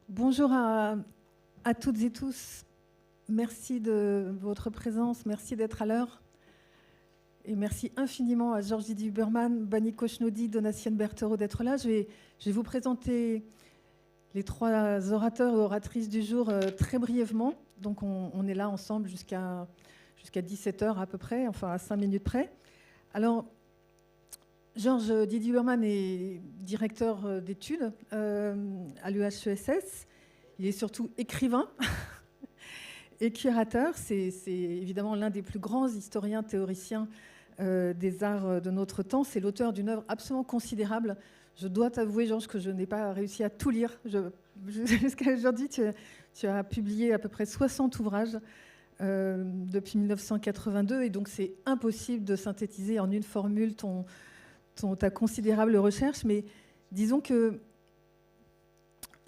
Bonjour à toutes et tous. Merci de votre présence, merci d'être à l'heure. Et merci infiniment à Georges Didier Huberman, Bani Koshnodi, Donatienne Berthereau d'être là. Je vais vous présenter les trois orateurs et oratrices du jour très brièvement. Donc on est là ensemble jusqu'à 17h à peu près, enfin à 5 minutes près. Alors, Georges Didier Huberman est directeur d'études à l'EHESS. Il est surtout écrivain et curateur. C'est évidemment l'un des plus grands historiens théoriciens des arts de notre temps. C'est l'auteur d'une œuvre absolument considérable. Je dois t'avouer, Georges, que je n'ai pas réussi à tout lire. Jusqu'à aujourd'hui, tu as publié à peu près 60 ouvrages depuis 1982. Et donc, c'est impossible de synthétiser en une formule ta considérable recherche. Mais disons que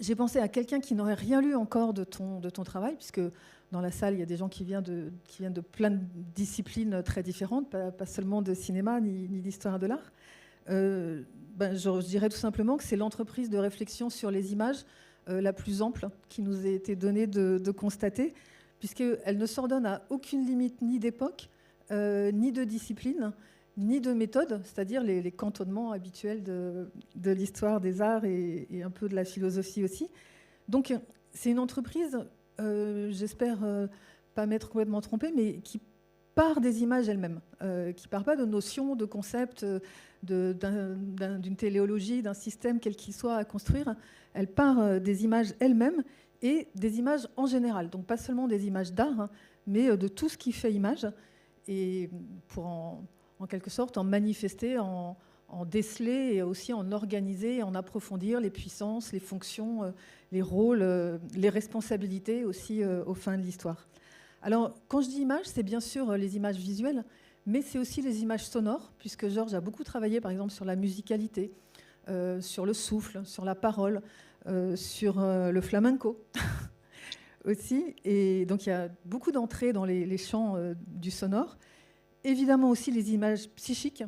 j'ai pensé à quelqu'un qui n'aurait rien lu encore de ton travail, puisque dans la salle, il y a des gens qui viennent de plein de disciplines très différentes, pas seulement de cinéma ni d'histoire de l'art. Je dirais tout simplement que c'est l'entreprise de réflexion sur les images la plus ample qui nous a été donnée de constater, puisqu'elle ne s'ordonne à aucune limite ni d'époque, ni de discipline, ni de méthode, c'est-à-dire les cantonnements habituels de l'histoire des arts et un peu de la philosophie aussi. Donc c'est une entreprise, j'espère pas m'être complètement trompée, mais qui part des images elles-mêmes, qui part pas de notions, de concepts, d'une téléologie, d'un système quel qu'il soit à construire. Elle part des images elles-mêmes et des images en général, donc pas seulement des images d'art, hein, mais de tout ce qui fait image, et pour en quelque sorte en manifester, en déceler et aussi en organiser, en approfondir les puissances, les fonctions, les rôles, les responsabilités aussi au fin de l'histoire. Alors, quand je dis images, c'est bien sûr les images visuelles, mais c'est aussi les images sonores, puisque Georges a beaucoup travaillé, par exemple, sur la musicalité, sur le souffle, sur la parole, sur le flamenco aussi. Et donc, il y a beaucoup d'entrées dans les champs du sonore. Évidemment aussi les images psychiques.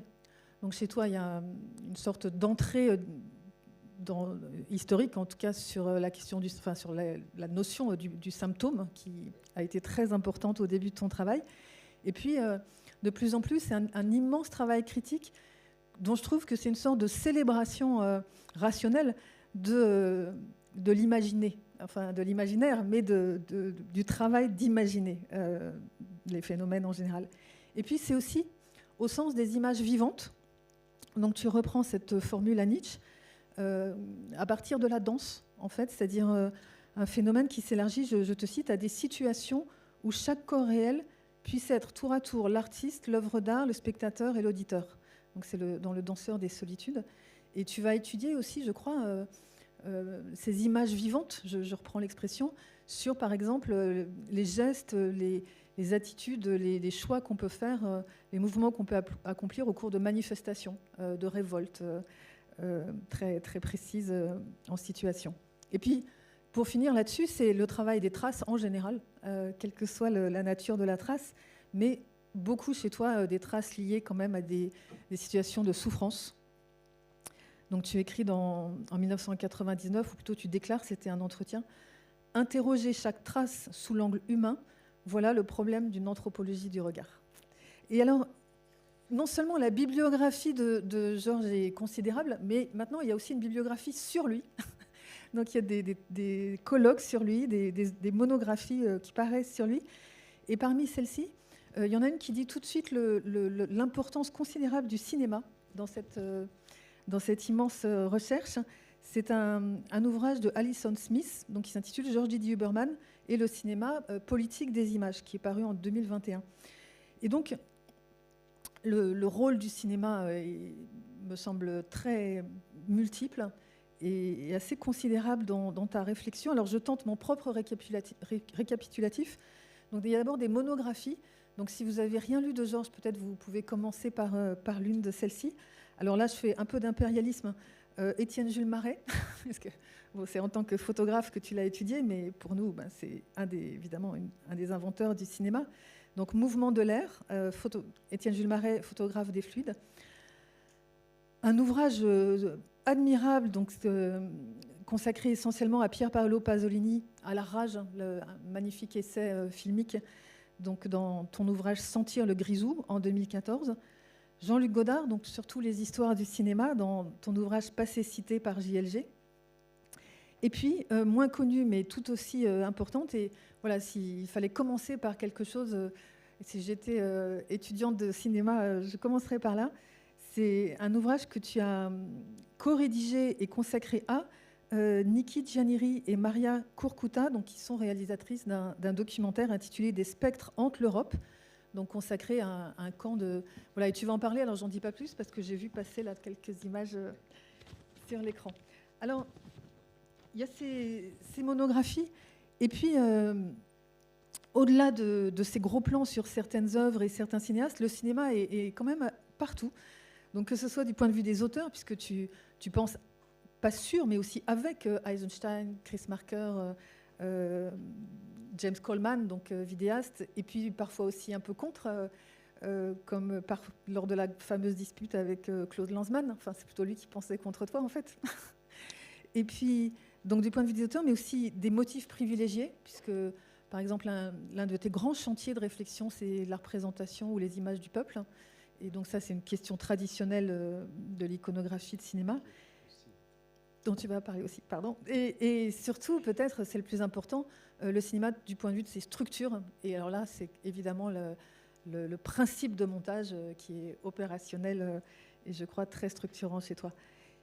Donc chez toi, il y a une sorte d'entrée historique, en tout cas sur la question sur la notion du symptôme, qui a été très importante au début de ton travail. Et puis, de plus en plus, c'est un immense travail critique dont je trouve que c'est une sorte de célébration rationnelle de l'imaginer, enfin de l'imaginaire, mais du travail d'imaginer les phénomènes en général. Et puis, c'est aussi au sens des images vivantes. Donc, tu reprends cette formule à Nietzsche à partir de la danse, en fait, c'est-à-dire un phénomène qui s'élargit, je te cite, à des situations où chaque corps réel puisse être tour à tour l'artiste, l'œuvre d'art, le spectateur et l'auditeur. Donc, c'est dans le danseur des solitudes. Et tu vas étudier aussi, je crois, ces images vivantes, je reprends l'expression, sur, par exemple, les gestes, les attitudes, les choix qu'on peut faire, les mouvements qu'on peut accomplir au cours de manifestations, de révoltes très, très précises en situation. Et puis, pour finir là-dessus, c'est le travail des traces en général, quelle que soit la nature de la trace, mais beaucoup chez toi des traces liées quand même à des situations de souffrance. Donc tu écris en 1999, ou plutôt tu déclares, c'était un entretien, « Interroger chaque trace sous l'angle humain, voilà le problème d'une anthropologie du regard ». Et alors, non seulement la bibliographie de Georges est considérable, mais maintenant il y a aussi une bibliographie sur lui. Donc il y a des colloques sur lui, des monographies qui paraissent sur lui. Et parmi celles-ci, il y en a une qui dit tout de suite l'importance considérable du cinéma dans cette immense recherche. C'est un ouvrage de Alison Smith, donc, qui s'intitule « Georges Didier Huberman et le cinéma politique des images », qui est paru en 2021. Et donc, le rôle du cinéma me semble très multiple et assez considérable dans ta réflexion. Alors, je tente mon propre récapitulatif. Donc, il y a d'abord des monographies. Donc, si vous n'avez rien lu de Georges, peut-être vous pouvez commencer par l'une de celles-ci. Alors là, je fais un peu d'impérialisme. Étienne Jules Marais, parce que c'est en tant que photographe que tu l'as étudié, mais pour nous, c'est évidemment un des inventeurs du cinéma. Donc, Mouvement de l'air, Étienne Jules Marais, photographe des fluides. Un ouvrage admirable donc, consacré essentiellement à Pier Paolo Pasolini, à La Rage, le magnifique essai filmique, donc dans ton ouvrage Sentir le grisou en 2014. Jean-Luc Godard, donc surtout les histoires du cinéma, dans ton ouvrage Passé cité par JLG. Et puis, moins connue, mais tout aussi importante, et voilà, s'il fallait commencer par quelque chose, si j'étais étudiante de cinéma, je commencerais par là. C'est un ouvrage que tu as co-rédigé et consacré à Niki Gianniri et Maria Kurkuta, donc, qui sont réalisatrices d'un documentaire intitulé « Des spectres hantent l'Europe », donc consacré à un camp de... Voilà, et tu vas en parler, alors j'en dis pas plus, parce que j'ai vu passer là quelques images sur l'écran. Alors, il y a ces monographies, et puis, au-delà de ces gros plans sur certaines œuvres et certains cinéastes, le cinéma est quand même partout. Donc que ce soit du point de vue des auteurs, puisque tu penses, pas sûr, mais aussi avec Eisenstein, Chris Marker, James Coleman, donc vidéaste, et puis parfois aussi un peu contre, comme lors de la fameuse dispute avec Claude Lanzmann. Enfin, c'est plutôt lui qui pensait contre toi, en fait. Et puis, donc du point de vue des auteurs, mais aussi des motifs privilégiés, puisque, par exemple, l'un de tes grands chantiers de réflexion, c'est la représentation ou les images du peuple. Et donc ça, c'est une question traditionnelle de l'iconographie de cinéma, dont tu vas parler aussi, pardon. Et surtout, peut-être, c'est le plus important, le cinéma du point de vue de ses structures. Et alors là, c'est évidemment le principe de montage qui est opérationnel et je crois très structurant chez toi.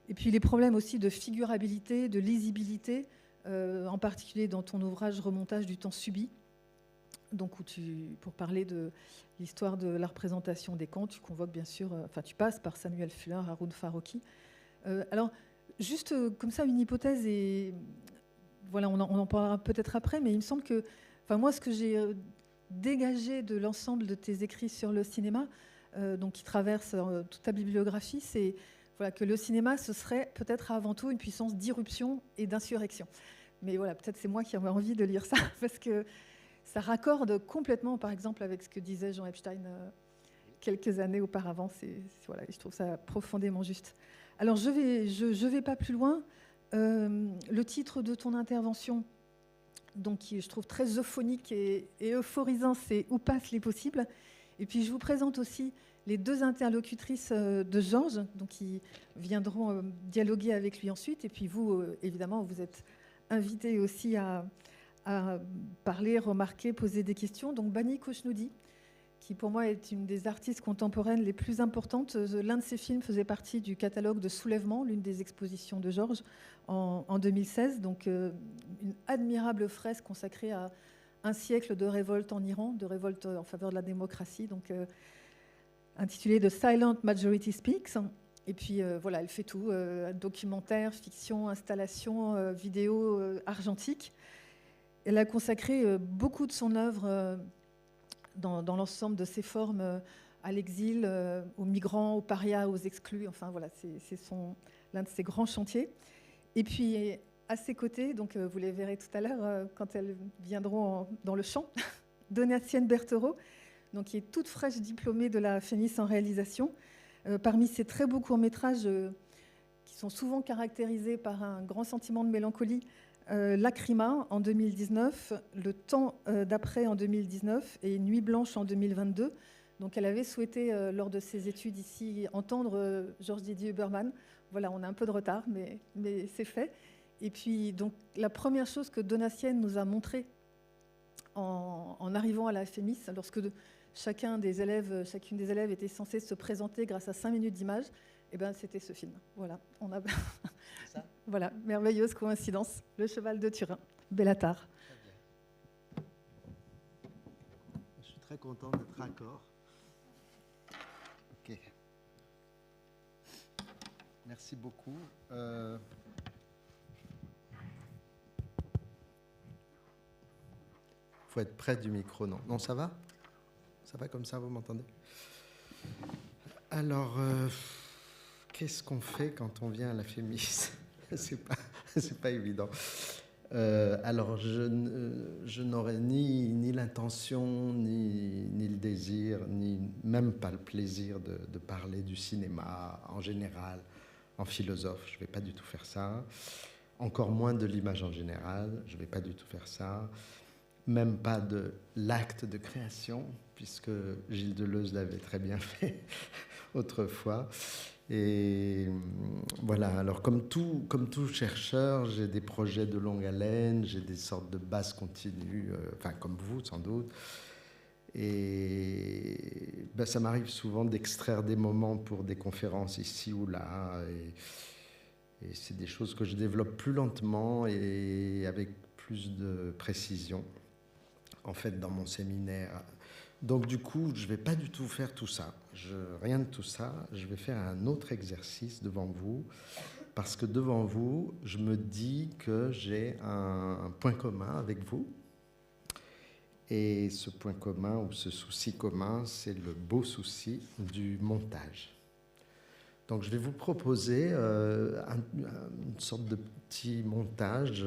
Et puis les problèmes aussi de figurabilité, de lisibilité, en particulier dans ton ouvrage Remontage du temps subi, donc où pour parler de l'histoire de la représentation des camps, tu convoques bien sûr, tu passes par Samuel Fuller, Haroun Farroki. Alors, juste comme ça, une hypothèse, et voilà, on en parlera peut-être après, mais il me semble que, moi, ce que j'ai dégagé de l'ensemble de tes écrits sur le cinéma, donc qui traverse toute ta bibliographie, c'est que le cinéma, ce serait peut-être avant tout une puissance d'irruption et d'insurrection. Mais voilà, peut-être c'est moi qui avais envie de lire ça, parce que ça raccorde complètement, par exemple, avec ce que disait Jean Epstein quelques années auparavant. Voilà, je trouve ça profondément juste. Alors, je vais pas plus loin. Le titre de ton intervention, donc, qui je trouve très euphonique et euphorisant, c'est « Où passent les possibles ?» Et puis, je vous présente aussi les deux interlocutrices de Georges, donc, qui viendront dialoguer avec lui ensuite. Et puis, vous, évidemment, vous êtes invités aussi à parler, remarquer, poser des questions. Donc, Bani Khoshnoudi, qui pour moi est une des artistes contemporaines les plus importantes. L'un de ses films faisait partie du catalogue de Soulèvement, l'une des expositions de Georges, en 2016. Donc, une admirable fresque consacrée à un siècle de révolte en Iran, de révolte en faveur de la démocratie, donc intitulée « The Silent Majority Speaks ». Et puis, voilà, elle fait tout, documentaire, fiction, installation, vidéo argentique. Elle a consacré beaucoup de son œuvre dans l'ensemble de ses formes à l'exil, aux migrants, aux parias, aux exclus. Enfin, voilà, c'est l'un de ses grands chantiers. Et puis, à ses côtés, donc vous les verrez tout à l'heure quand elles viendront dans le champ, Donatienne Berthereau, donc, qui est toute fraîche diplômée de la FEMIS en réalisation. Parmi ses très beaux courts-métrages qui sont souvent caractérisés par un grand sentiment de mélancolie, Lacrima en 2019, Le temps d'après en 2019 et Nuit blanche en 2022. Donc elle avait souhaité, lors de ses études ici, entendre Georges Didier Huberman. Voilà, on a un peu de retard, mais c'est fait. Et puis, donc, la première chose que Donatienne nous a montré en arrivant à la FEMIS, lorsque chacune des élèves était censée se présenter grâce à 5 minutes d'image, eh ben, c'était ce film. Voilà, on a... Ça voilà, merveilleuse coïncidence. Le cheval de Turin, Bellatar. Je suis très content d'être raccord. Ok. Merci beaucoup. Faut être près du micro, non? Non, ça va? Ça va comme ça, vous m'entendez? Alors, qu'est-ce qu'on fait quand on vient à la FEMIS? C'est pas évident. Alors, je n'aurais ni l'intention, ni le désir, ni même pas le plaisir de parler du cinéma en général, en philosophe. Je ne vais pas du tout faire ça. encore moins de l'image en général, je ne vais pas du tout faire ça, même pas de l'acte de création, puisque Gilles Deleuze l'avait très bien fait autrefois. Et voilà, alors comme tout chercheur, j'ai des projets de longue haleine, j'ai des sortes de bases continues, enfin comme vous sans doute. Et ben, ça m'arrive souvent d'extraire des moments pour des conférences ici ou là. Et c'est des choses que je développe plus lentement et avec plus de précision, en fait, dans mon séminaire. Donc du coup, je ne vais pas du tout faire tout ça. Rien de tout ça. Je vais faire un autre exercice devant vous, parce que devant vous, je me dis que j'ai un point commun avec vous. Et ce point commun, ou ce souci commun, c'est le beau souci du montage. Donc je vais vous proposer une sorte de petit montage,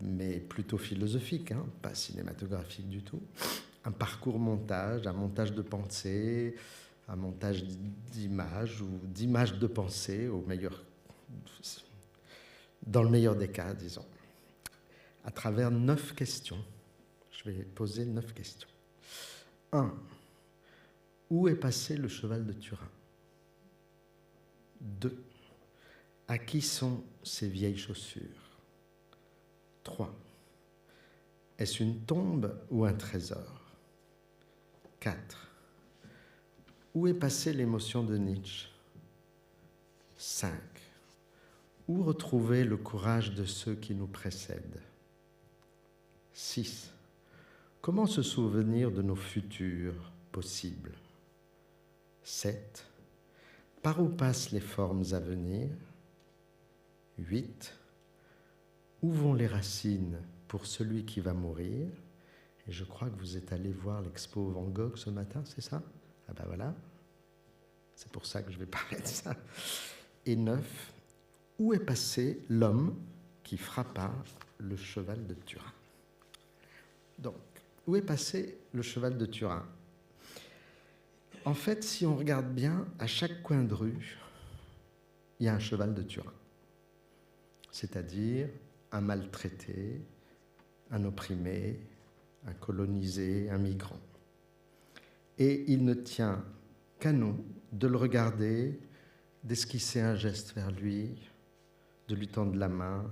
mais plutôt philosophique, hein, pas cinématographique du tout. Un parcours montage, un montage de pensée, un montage d'images ou d'images de pensée, dans le meilleur des cas, disons, à travers 9 questions. Je vais poser 9 questions. 1. Où est passé le cheval de Turin ? 2. À qui sont ces vieilles chaussures ? 3. Est-ce une tombe ou un trésor ? 4. Où est passée l'émotion de Nietzsche ? 5. Où retrouver le courage de ceux qui nous précèdent ? 6. Comment se souvenir de nos futurs possibles ? 7. Par où passent les formes à venir ? 8. Où vont les racines pour celui qui va mourir ? Et je crois que vous êtes allé voir l'expo Van Gogh ce matin, c'est ça ? Ah ben voilà, c'est pour ça que je vais parler de ça. Et 9. Où est passé l'homme qui frappa le cheval de Turin ? Donc, où est passé le cheval de Turin ? En fait, si on regarde bien, à chaque coin de rue, il y a un cheval de Turin. C'est-à-dire un maltraité, un opprimé, un colonisé, un migrant. Et il ne tient qu'à nous de le regarder, d'esquisser un geste vers lui, de lui tendre la main,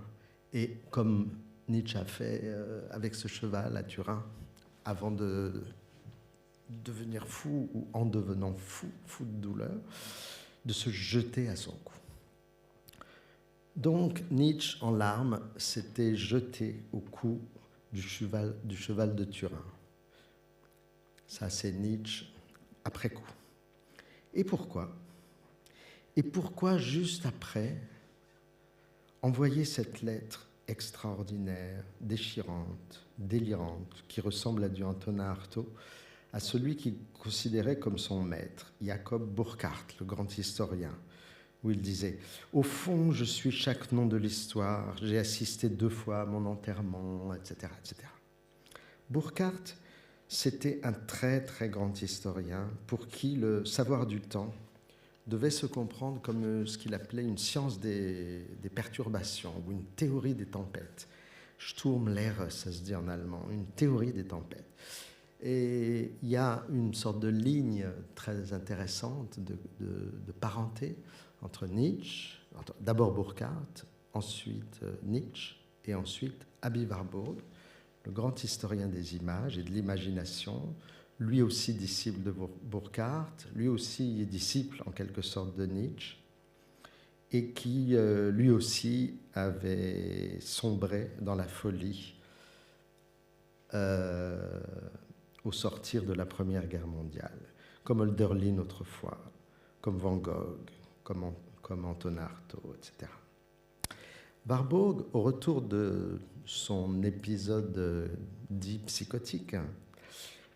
et comme Nietzsche a fait avec ce cheval à Turin, avant de devenir fou ou en devenant fou de douleur, de se jeter à son cou. Donc Nietzsche, en larmes, s'était jeté au cou du cheval de Turin. Ça, c'est Nietzsche après coup. Et pourquoi ? Et pourquoi, juste après, envoyer cette lettre extraordinaire, déchirante, délirante, qui ressemble à du Antonin Artaud, à celui qu'il considérait comme son maître, Jacob Burckhardt, le grand historien, où il disait « Au fond, je suis chaque nom de l'histoire, j'ai assisté 2 fois à mon enterrement, etc. etc. » Burckhardt, c'était un très très grand historien pour qui le savoir du temps devait se comprendre comme ce qu'il appelait une science des perturbations ou une théorie des tempêtes. Sturmlehre, ça se dit en allemand, une théorie des tempêtes. Et il y a une sorte de ligne très intéressante de parenté entre Nietzsche, d'abord Burckhardt, ensuite Nietzsche et ensuite Aby Warburg, le grand historien des images et de l'imagination, lui aussi disciple de Burckhardt, lui aussi disciple en quelque sorte de Nietzsche, et qui lui aussi avait sombré dans la folie au sortir de la Première Guerre mondiale, comme Hölderlin autrefois, comme Van Gogh, comme Antonin Artaud, etc. Warburg, au retour de son épisode dit psychotique,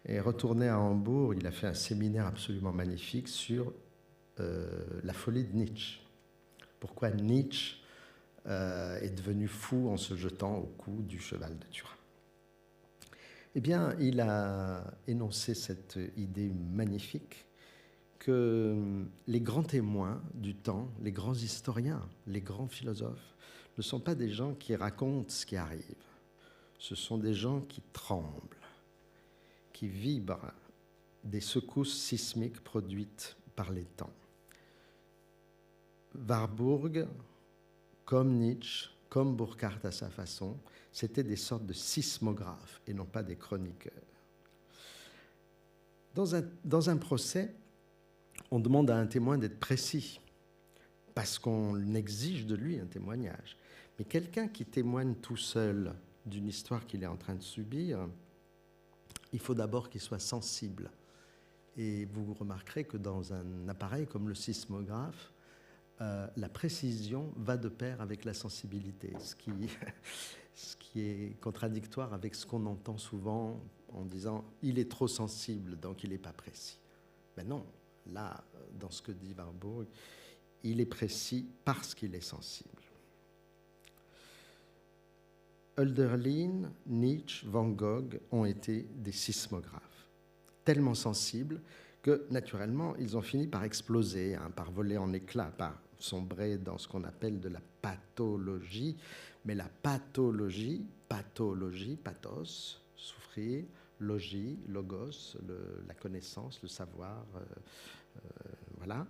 est retourné à Hambourg. Il a fait un séminaire absolument magnifique sur la folie de Nietzsche. Pourquoi Nietzsche est devenu fou en se jetant au cou du cheval de Turin. Eh bien, il a énoncé cette idée magnifique que les grands témoins du temps, les grands historiens, les grands philosophes, ne sont pas des gens qui racontent ce qui arrive. Ce sont des gens qui tremblent, qui vibrent des secousses sismiques produites par les temps. Warburg, comme Nietzsche, comme Burckhardt à sa façon, c'étaient des sortes de sismographes et non pas des chroniqueurs. Dans un procès, on demande à un témoin d'être précis parce qu'on exige de lui un témoignage. Mais quelqu'un qui témoigne tout seul d'une histoire qu'il est en train de subir, il faut d'abord qu'il soit sensible. Et vous remarquerez que dans un appareil comme le sismographe, la précision va de pair avec la sensibilité, ce qui est contradictoire avec ce qu'on entend souvent en disant « il est trop sensible, donc il n'est pas précis ». Mais non, là, dans ce que dit Warburg, il est précis parce qu'il est sensible. Hölderlin, Nietzsche, Van Gogh ont été des sismographes, tellement sensibles que, naturellement, ils ont fini par exploser, par voler en éclats, par sombrer dans ce qu'on appelle de la pathologie. Mais la pathologie, pathos, souffrir, logie, logos, la connaissance, le savoir, voilà.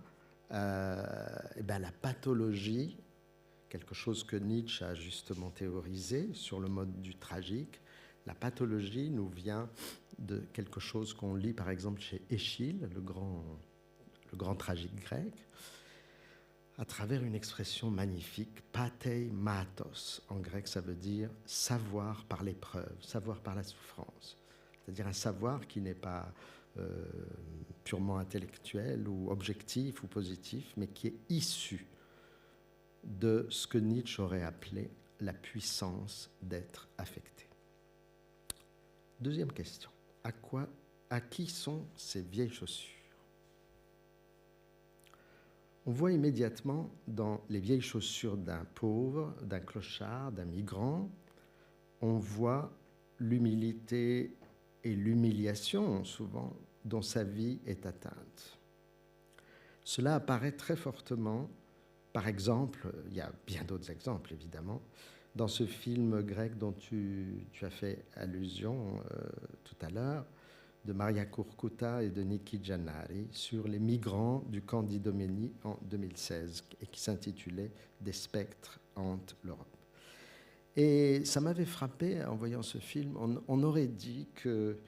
Et bien la pathologie, quelque chose que Nietzsche a justement théorisé sur le mode du tragique, la pathologie nous vient de quelque chose qu'on lit par exemple chez Échille, le grand tragique grec, à travers une expression magnifique, patei matos. En grec, ça veut dire savoir par l'épreuve, savoir par la souffrance. C'est-à-dire un savoir qui n'est pas purement intellectuel ou objectif ou positif, mais qui est issu de ce que Nietzsche aurait appelé la puissance d'être affecté. Deuxième question. À qui sont ces vieilles chaussures ? On voit immédiatement dans les vieilles chaussures d'un pauvre, d'un clochard, d'un migrant, on voit l'humilité et l'humiliation, souvent, dont sa vie est atteinte. Cela apparaît très fortement, par exemple, il y a bien d'autres exemples, évidemment, dans ce film grec dont tu as fait allusion tout à l'heure, de Maria Kurkuta et de Niki Giannari sur les migrants du camp d'Idomeni en 2016 et qui s'intitulait « Des spectres hantent l'Europe ». Et ça m'avait frappé en voyant ce film. On aurait dit que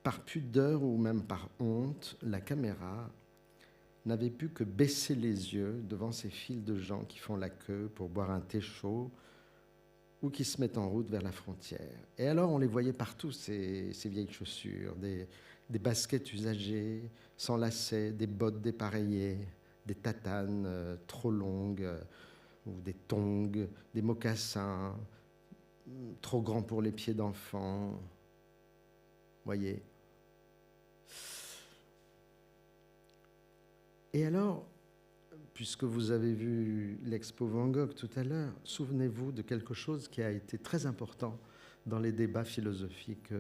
par pudeur ou même par honte, la caméra n'avait pu que baisser les yeux devant ces files de gens qui font la queue pour boire un thé chaud ou qui se mettent en route vers la frontière. Et alors on les voyait partout, ces vieilles chaussures, des baskets usagées, sans lacets, des bottes dépareillées, des tatanes trop longues, ou des tongs, des mocassins, trop grands pour les pieds d'enfants. Voyez. Et alors, puisque vous avez vu l'expo Van Gogh tout à l'heure, souvenez-vous de quelque chose qui a été très important dans les débats philosophiques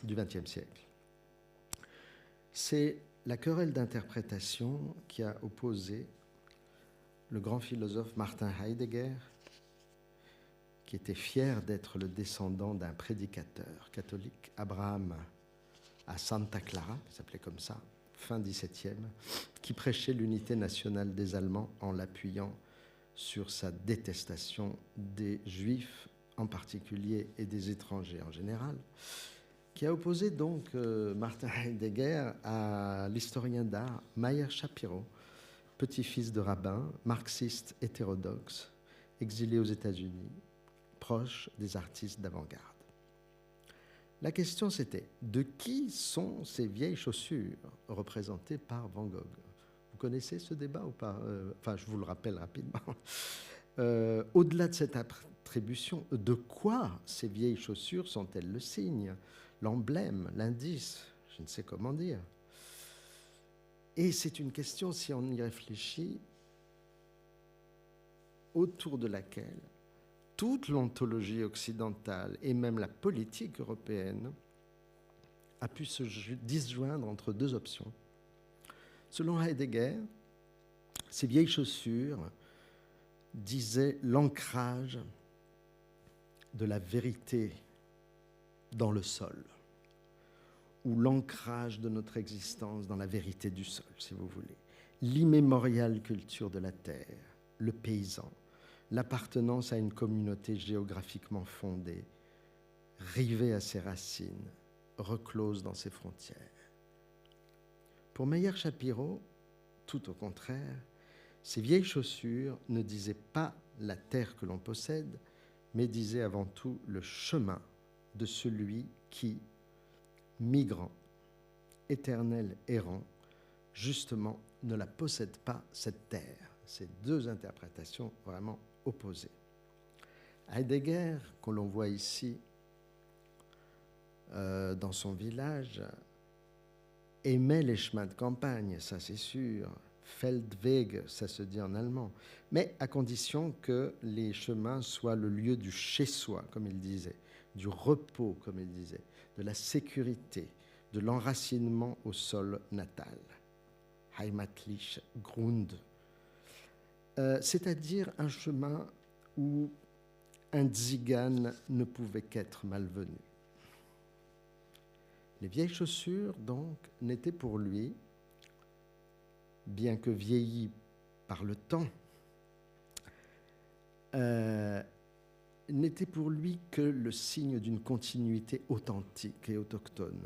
du XXe siècle. C'est la querelle d'interprétation qui a opposé le grand philosophe Martin Heidegger, qui était fier d'être le descendant d'un prédicateur catholique, Abraham à Santa Clara, qui s'appelait comme ça, fin XVIIe, qui prêchait l'unité nationale des Allemands en l'appuyant sur sa détestation des Juifs en particulier et des étrangers en général, qui a opposé donc Martin Heidegger à l'historien d'art Meyer Shapiro, petit-fils de rabbin, marxiste hétérodoxe, exilé aux États-Unis, proche des artistes d'avant-garde. La question c'était, de qui sont ces vieilles chaussures représentées par Van Gogh ? Vous connaissez ce débat ou pas ? Je vous le rappelle rapidement. Au-delà de cette attribution, de quoi ces vieilles chaussures sont-elles le signe, l'emblème, l'indice ? Je ne sais comment dire. Et c'est une question, si on y réfléchit, autour de laquelle toute l'ontologie occidentale et même la politique européenne a pu se disjoindre entre deux options. Selon Heidegger, ces vieilles chaussures disait l'ancrage de la vérité dans le sol, ou l'ancrage de notre existence dans la vérité du sol, si vous voulez. L'immémoriale culture de la terre, le paysan, l'appartenance à une communauté géographiquement fondée, rivée à ses racines, reclose dans ses frontières. Pour Meyer Shapiro, tout au contraire, ces vieilles chaussures ne disaient pas la terre que l'on possède, mais disaient avant tout le chemin de celui qui, migrant, éternel errant, justement ne la possède pas, cette terre. Ces deux interprétations vraiment opposées. Heidegger, que l'on voit ici dans son village, aimait les chemins de campagne, ça c'est sûr. Feldweg, ça se dit en allemand, mais à condition que les chemins soient le lieu du chez-soi, comme il disait, du repos, comme il disait, de la sécurité, de l'enracinement au sol natal. Heimatlich Grund. C'est-à-dire un chemin où un tzigane ne pouvait qu'être malvenu. Les vieilles chaussures, donc, n'étaient pour lui, bien que vieillies par le temps, n'étaient pour lui que le signe d'une continuité authentique et autochtone.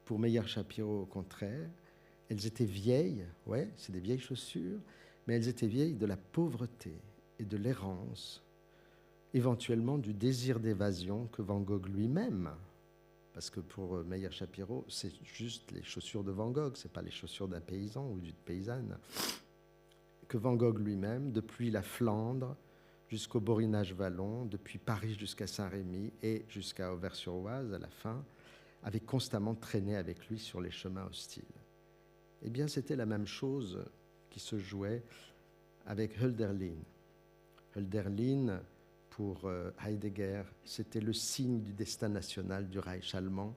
Pour Meyer Shapiro, au contraire, elles étaient vieilles, ouais, c'est des vieilles chaussures, mais elles étaient vieilles de la pauvreté et de l'errance, éventuellement du désir d'évasion que Van Gogh lui-même, parce que pour Meyer Shapiro, c'est juste les chaussures de Van Gogh, ce n'est pas les chaussures d'un paysan ou d'une paysanne, que Van Gogh lui-même, depuis la Flandre jusqu'au Borinage Vallon, depuis Paris jusqu'à Saint-Rémy et jusqu'à Auvers-sur-Oise à la fin, avait constamment traîné avec lui sur les chemins hostiles. Eh bien, c'était la même chose qui se jouait avec Hölderlin. Hölderlin, pour Heidegger, c'était le signe du destin national du Reich allemand.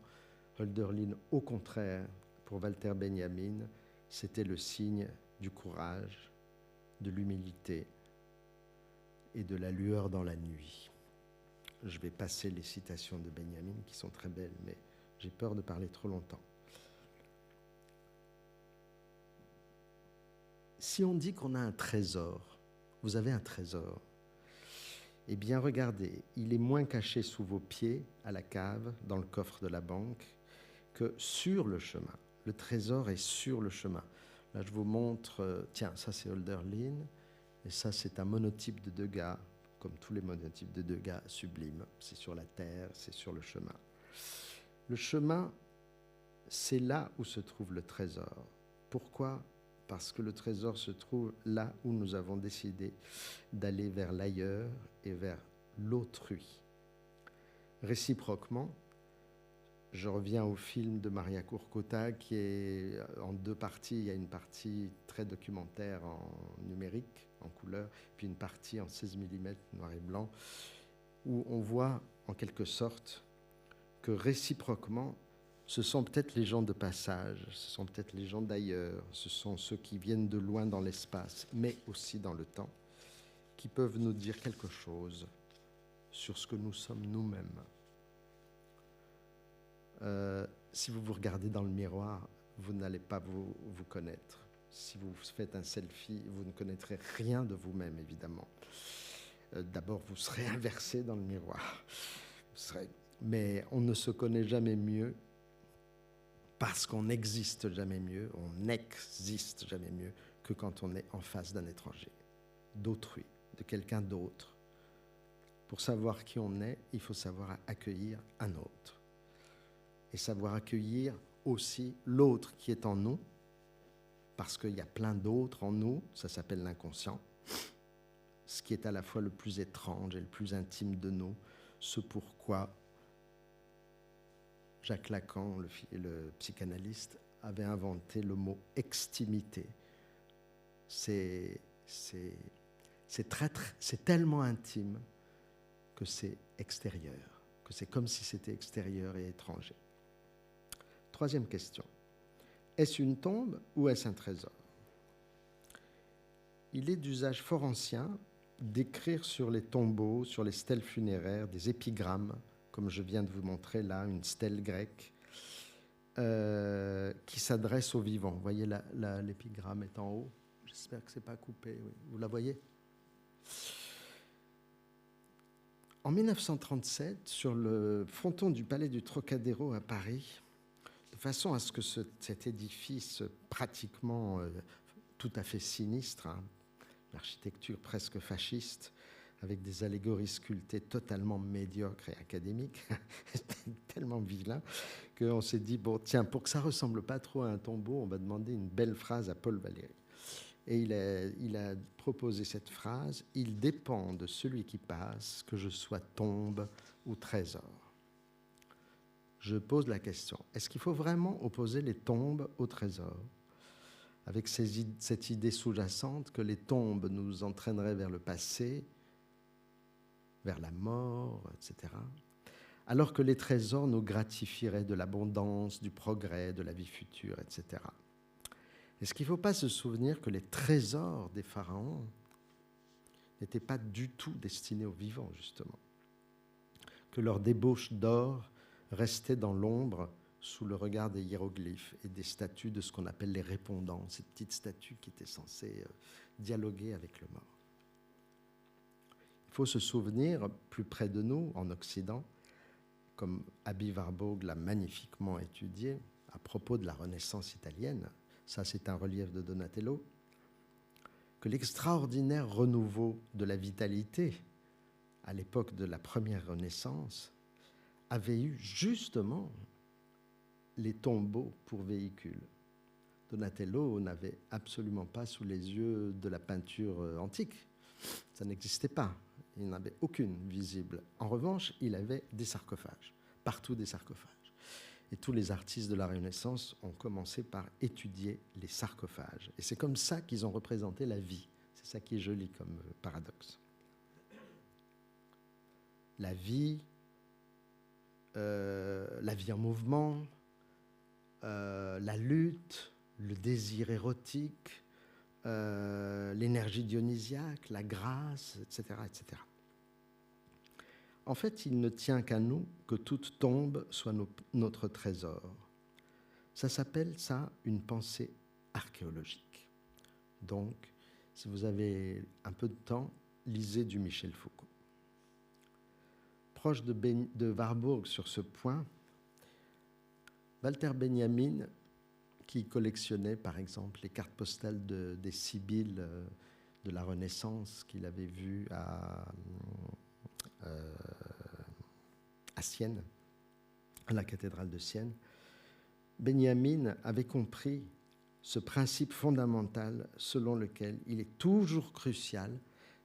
Hölderlin, au contraire, pour Walter Benjamin, c'était le signe du courage, de l'humilité et de la lueur dans la nuit. Je vais passer les citations de Benjamin qui sont très belles, mais j'ai peur de parler trop longtemps. Si on dit qu'on a un trésor, vous avez un trésor, eh bien regardez, il est moins caché sous vos pieds, à la cave, dans le coffre de la banque, que sur le chemin. Le trésor est sur le chemin. Là, je vous montre, tiens, ça c'est Hölderlin, et ça c'est un monotype de Degas, comme tous les monotypes de Degas sublimes. C'est sur la terre, c'est sur le chemin. Le chemin, c'est là où se trouve le trésor. Pourquoi ? Parce que le trésor se trouve là où nous avons décidé d'aller vers l'ailleurs et vers l'autrui. Réciproquement, je reviens au film de Maria Kurkota qui est en deux parties. Il y a une partie très documentaire en numérique, en couleur, puis une partie en 16 mm noir et blanc, où on voit en quelque sorte que réciproquement, ce sont peut-être les gens de passage, ce sont peut-être les gens d'ailleurs, ce sont ceux qui viennent de loin dans l'espace, mais aussi dans le temps, qui peuvent nous dire quelque chose sur ce que nous sommes nous-mêmes. Si vous vous regardez dans le miroir, vous n'allez pas vous connaître. Si vous faites un selfie, vous ne connaîtrez rien de vous-même, évidemment. D'abord, vous serez inversé dans le miroir. Mais on ne se connaît jamais mieux parce qu'on n'existe jamais mieux, on n'existe jamais mieux que quand on est en face d'un étranger, d'autrui, de quelqu'un d'autre. Pour savoir qui on est, il faut savoir accueillir un autre. Et savoir accueillir aussi l'autre qui est en nous, parce qu'il y a plein d'autres en nous, ça s'appelle l'inconscient, ce qui est à la fois le plus étrange et le plus intime de nous, ce pourquoi Jacques Lacan, le psychanalyste, avait inventé le mot extimité. C'est tellement intime que c'est extérieur, que c'est comme si c'était extérieur et étranger. Troisième question. Est-ce une tombe ou est-ce un trésor ? Il est d'usage fort ancien d'écrire sur les tombeaux, sur les stèles funéraires, des épigrammes, comme je viens de vous montrer là, une stèle grecque, qui s'adresse aux vivants. Vous voyez, l'épigramme est en haut. J'espère que ce n'est pas coupé. Oui. Vous la voyez ? En 1937, sur le fronton du Palais du Trocadéro à Paris, de façon à ce que cet édifice pratiquement tout à fait sinistre, hein, l'architecture presque fasciste, avec des allégories sculptées totalement médiocres et académiques, tellement vilain, qu'on s'est dit, bon, tiens, pour que ça ne ressemble pas trop à un tombeau, on va demander une belle phrase à Paul Valéry. Et il a proposé cette phrase, « Il dépend de celui qui passe que je sois tombe ou trésor ». Je pose la question, est-ce qu'il faut vraiment opposer les tombes aux trésors ? Avec cette idée sous-jacente que les tombes nous entraîneraient vers le passé, vers la mort, etc., alors que les trésors nous gratifieraient de l'abondance, du progrès, de la vie future, etc. Est-ce qu'il ne faut pas se souvenir que les trésors des pharaons n'étaient pas du tout destinés aux vivants, justement, que leur débauche d'or restait dans l'ombre sous le regard des hiéroglyphes et des statues de ce qu'on appelle les répondants, ces petites statues qui étaient censées dialoguer avec le mort. Il faut se souvenir, plus près de nous, en Occident, comme Aby Warburg l'a magnifiquement étudié, à propos de la Renaissance italienne, ça c'est un relief de Donatello, que l'extraordinaire renouveau de la vitalité à l'époque de la première Renaissance avait eu justement les tombeaux pour véhicules. Donatello n'avait absolument pas sous les yeux de la peinture antique. Ça n'existait pas. Il n'avait aucune visible. En revanche, il avait des sarcophages, partout des sarcophages. Et tous les artistes de la Renaissance ont commencé par étudier les sarcophages. Et c'est comme ça qu'ils ont représenté la vie. C'est ça qui est joli comme paradoxe. La vie en mouvement, la lutte, le désir érotique, l'énergie dionysiaque, la grâce, etc., etc. En fait, il ne tient qu'à nous que toute tombe soit notre trésor. Ça s'appelle ça une pensée archéologique. Donc, si vous avez un peu de temps, lisez du Michel Foucault. Proche de Warburg sur ce point, Walter Benjamin, qui collectionnait par exemple les cartes postales des Sibylles de la Renaissance qu'il avait vues à Sienne, à la cathédrale de Sienne, Benjamin avait compris ce principe fondamental selon lequel il est toujours crucial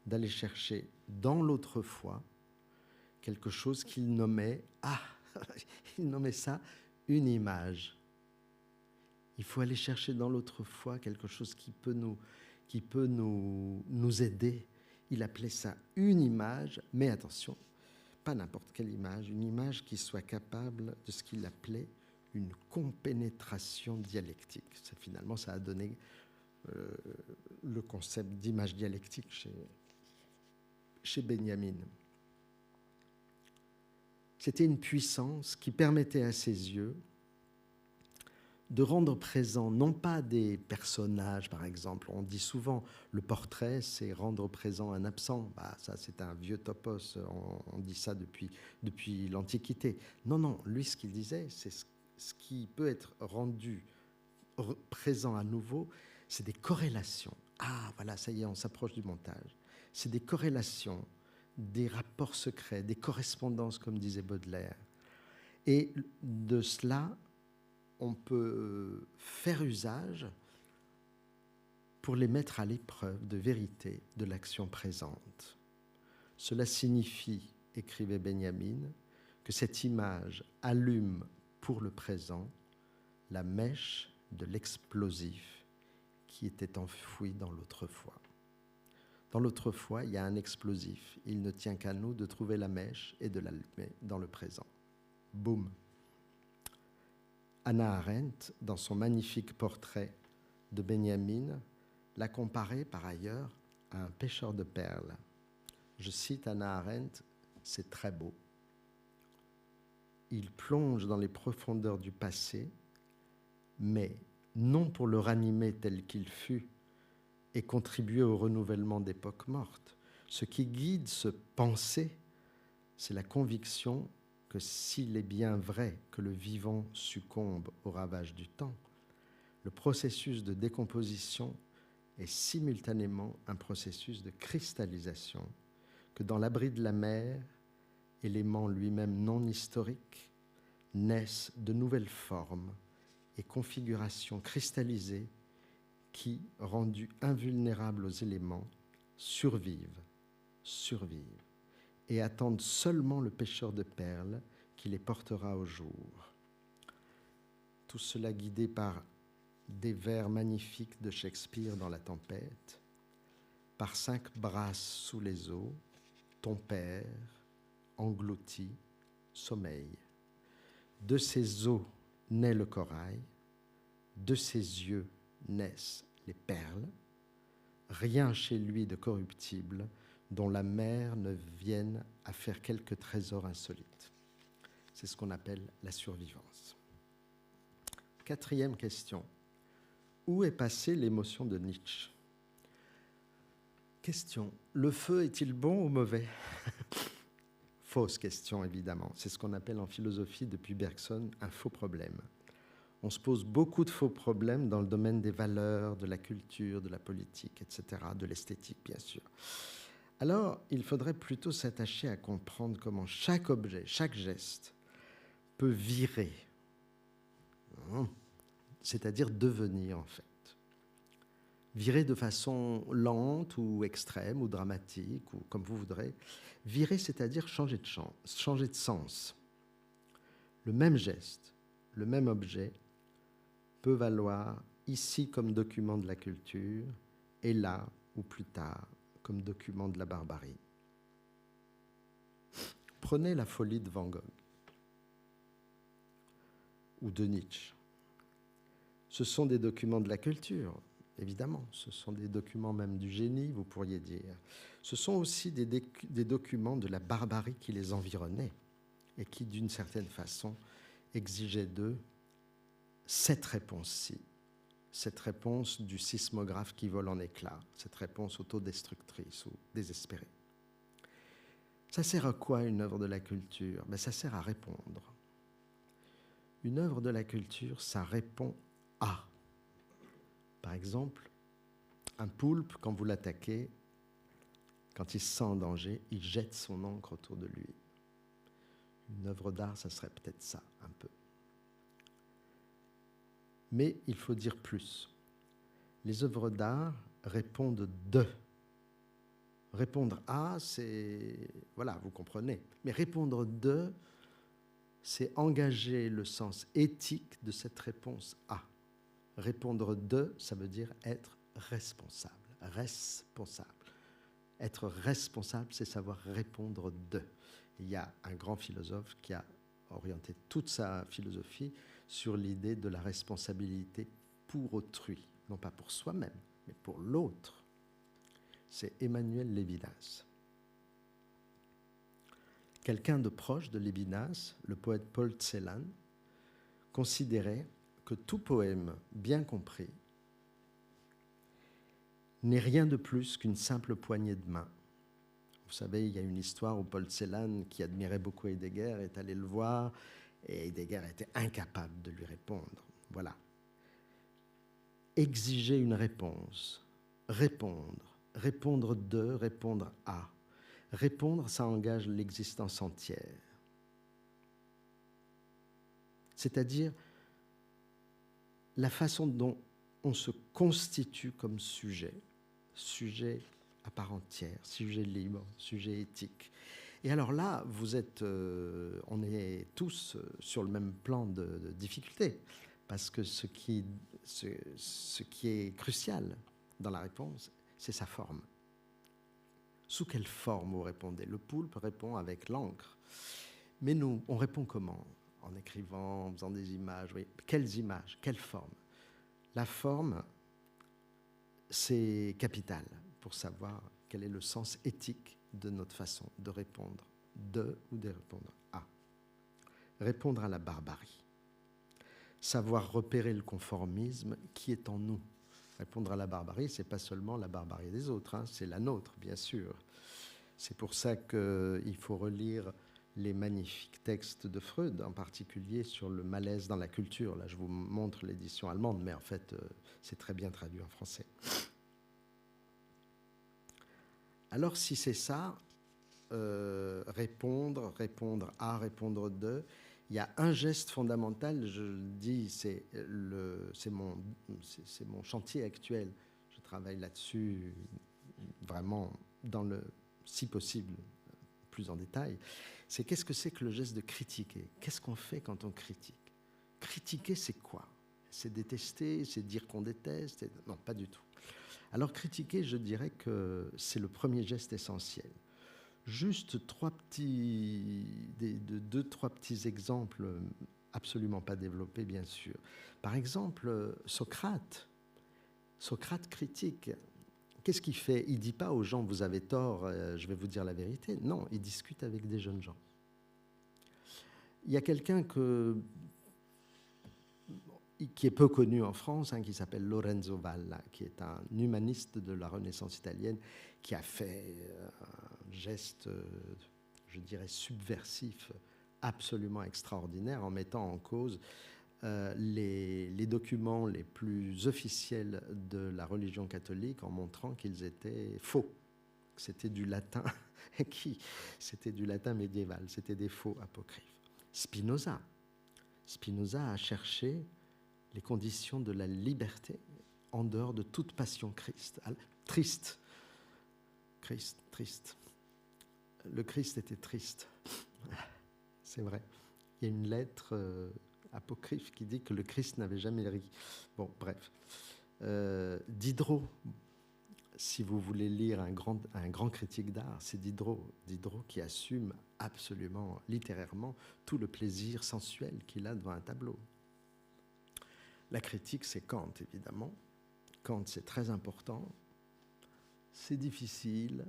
d'aller chercher dans l'autrefois quelque chose qu'il nommait, il nommait ça une image. Il faut aller chercher dans l'autrefois quelque chose qui peut nous aider. Il appelait ça une image, mais attention, pas n'importe quelle image, une image qui soit capable de ce qu'il appelait une compénétration dialectique. Finalement, ça a donné le concept d'image dialectique chez Benjamin. C'était une puissance qui permettait à ses yeux de rendre présent non pas des personnages, par exemple. On dit souvent le portrait, c'est rendre présent un absent. Ça, c'est un vieux topos. On dit ça depuis l'Antiquité. Non. Lui, ce qu'il disait, c'est ce qui peut être rendu présent à nouveau, c'est des corrélations. Voilà, ça y est, on s'approche du montage. C'est des corrélations, des rapports secrets, des correspondances, comme disait Baudelaire. Et de cela, on peut faire usage pour les mettre à l'épreuve de vérité de l'action présente. Cela signifie, écrivait Benjamin, que cette image allume pour le présent la mèche de l'explosif qui était enfoui dans l'autrefois. Dans l'autrefois, il y a un explosif. Il ne tient qu'à nous de trouver la mèche et de l'allumer dans le présent. Boum. Hannah Arendt, dans son magnifique portrait de Benjamin, l'a comparé par ailleurs à un pêcheur de perles. Je cite Hannah Arendt, c'est très beau. Il plonge dans les profondeurs du passé, mais non pour le ranimer tel qu'il fut et contribuer au renouvellement d'époques mortes. Ce qui guide ce penser, c'est la conviction que s'il est bien vrai que le vivant succombe au ravage du temps, le processus de décomposition est simultanément un processus de cristallisation, que dans l'abri de la mer, élément lui-même non historique, naissent de nouvelles formes et configurations cristallisées qui, rendues invulnérables aux éléments, survivent et attendent seulement le pêcheur de perles qui les portera au jour. Tout cela guidé par des vers magnifiques de Shakespeare dans La Tempête, par 5 brasses sous les eaux, ton père, englouti, sommeil. De ses eaux naît le corail, de ses yeux naissent les perles, rien chez lui de corruptible dont la mer ne vienne à faire quelques trésors insolites. C'est ce qu'on appelle la survivance. 4e question. Où est passée l'émotion de Nietzsche? Question. Le feu est-il bon ou mauvais? Fausse question, évidemment. C'est ce qu'on appelle en philosophie depuis Bergson un faux problème. On se pose beaucoup de faux problèmes dans le domaine des valeurs, de la culture, de la politique, etc., de l'esthétique, bien sûr. Alors, il faudrait plutôt s'attacher à comprendre comment chaque objet, chaque geste peut virer, c'est-à-dire devenir, en fait. Virer de façon lente ou extrême ou dramatique, ou comme vous voudrez. Virer, c'est-à-dire changer de sens. Le même geste, le même objet peut valoir ici comme document de la culture et là, ou plus tard, comme document de la barbarie. Prenez la folie de Van Gogh ou de Nietzsche. Ce sont des documents de la culture, évidemment. Ce sont des documents même du génie, vous pourriez dire. Ce sont aussi des documents de la barbarie qui les environnait et qui, d'une certaine façon, exigeaient d'eux cette réponse-ci, cette réponse du sismographe qui vole en éclats, cette réponse autodestructrice ou désespérée. Ça sert à quoi une œuvre de la culture? Ça sert à répondre. Une œuvre de la culture, ça répond à. Par exemple, un poulpe, quand vous l'attaquez, quand il se sent en danger, il jette son encre autour de lui. Une œuvre d'art, ça serait peut-être ça, un peu. Mais il faut dire plus. Les œuvres d'art répondent de. Répondre à, c'est... Voilà, vous comprenez. Mais répondre de, c'est engager le sens éthique de cette réponse à. Répondre de, ça veut dire être responsable. Responsable. Être responsable, c'est savoir répondre de. Il y a un grand philosophe qui a orienté toute sa philosophie sur l'idée de la responsabilité pour autrui. Non pas pour soi-même, mais pour l'autre. C'est Emmanuel Lévinas. Quelqu'un de proche de Lévinas, le poète Paul Celan, considérait que tout poème bien compris n'est rien de plus qu'une simple poignée de main. Vous savez, il y a une histoire où Paul Celan, qui admirait beaucoup Heidegger, est allé le voir et Heidegger était incapable de lui répondre. Voilà. Exiger une réponse, répondre de, répondre à. Répondre, ça engage l'existence entière. C'est-à-dire la façon dont on se constitue comme sujet à part entière, sujet libre, sujet éthique. Et alors là, on est tous sur le même plan de difficulté, parce que ce qui est crucial dans la réponse, c'est sa forme. Sous quelle forme vous répondez? Le poulpe répond avec l'encre. Mais nous, on répond comment? En écrivant, en faisant des images. Oui. Quelles images? Quelle forme? La forme, c'est capital pour savoir quel est le sens éthique de notre façon de répondre ou de répondre à. Répondre à la barbarie. Savoir repérer le conformisme qui est en nous. Répondre à la barbarie, ce n'est pas seulement la barbarie des autres, hein, c'est la nôtre, bien sûr. C'est pour ça qu'il faut relire les magnifiques textes de Freud, en particulier sur le malaise dans la culture. Là, je vous montre l'édition allemande, mais en fait, c'est très bien traduit en français. Alors, si c'est ça, répondre à, répondre de, il y a un geste fondamental, je le dis, c'est mon chantier actuel. Je travaille là-dessus vraiment si possible, plus en détail. C'est qu'est-ce que c'est que le geste de critiquer? Qu'est-ce qu'on fait quand on critique? Critiquer, c'est quoi? C'est détester, c'est dire qu'on déteste? Non, pas du tout. Alors critiquer, je dirais que c'est le premier geste essentiel. Juste deux, trois petits exemples, absolument pas développés, bien sûr. Par exemple, Socrate critique. Qu'est-ce qu'il fait? Il ne dit pas aux gens « vous avez tort, je vais vous dire la vérité ». Non, il discute avec des jeunes gens. Il y a quelqu'un qui est peu connu en France, hein, qui s'appelle Lorenzo Valla, qui est un humaniste de la Renaissance italienne, qui a fait un geste, je dirais, subversif, absolument extraordinaire, en mettant en cause les documents les plus officiels de la religion catholique, en montrant qu'ils étaient faux, que c'était du latin, c'était du latin médiéval, c'était des faux apocryphes. Spinoza a cherché les conditions de la liberté en dehors de toute passion triste. Le Christ était triste. C'est vrai. Il y a une lettre apocryphe qui dit que le Christ n'avait jamais ri. Bon, bref. Diderot, si vous voulez lire un grand critique d'art, c'est Diderot qui assume absolument, littérairement, tout le plaisir sensuel qu'il a devant un tableau. La critique, c'est Kant, évidemment. Kant, c'est très important. C'est difficile.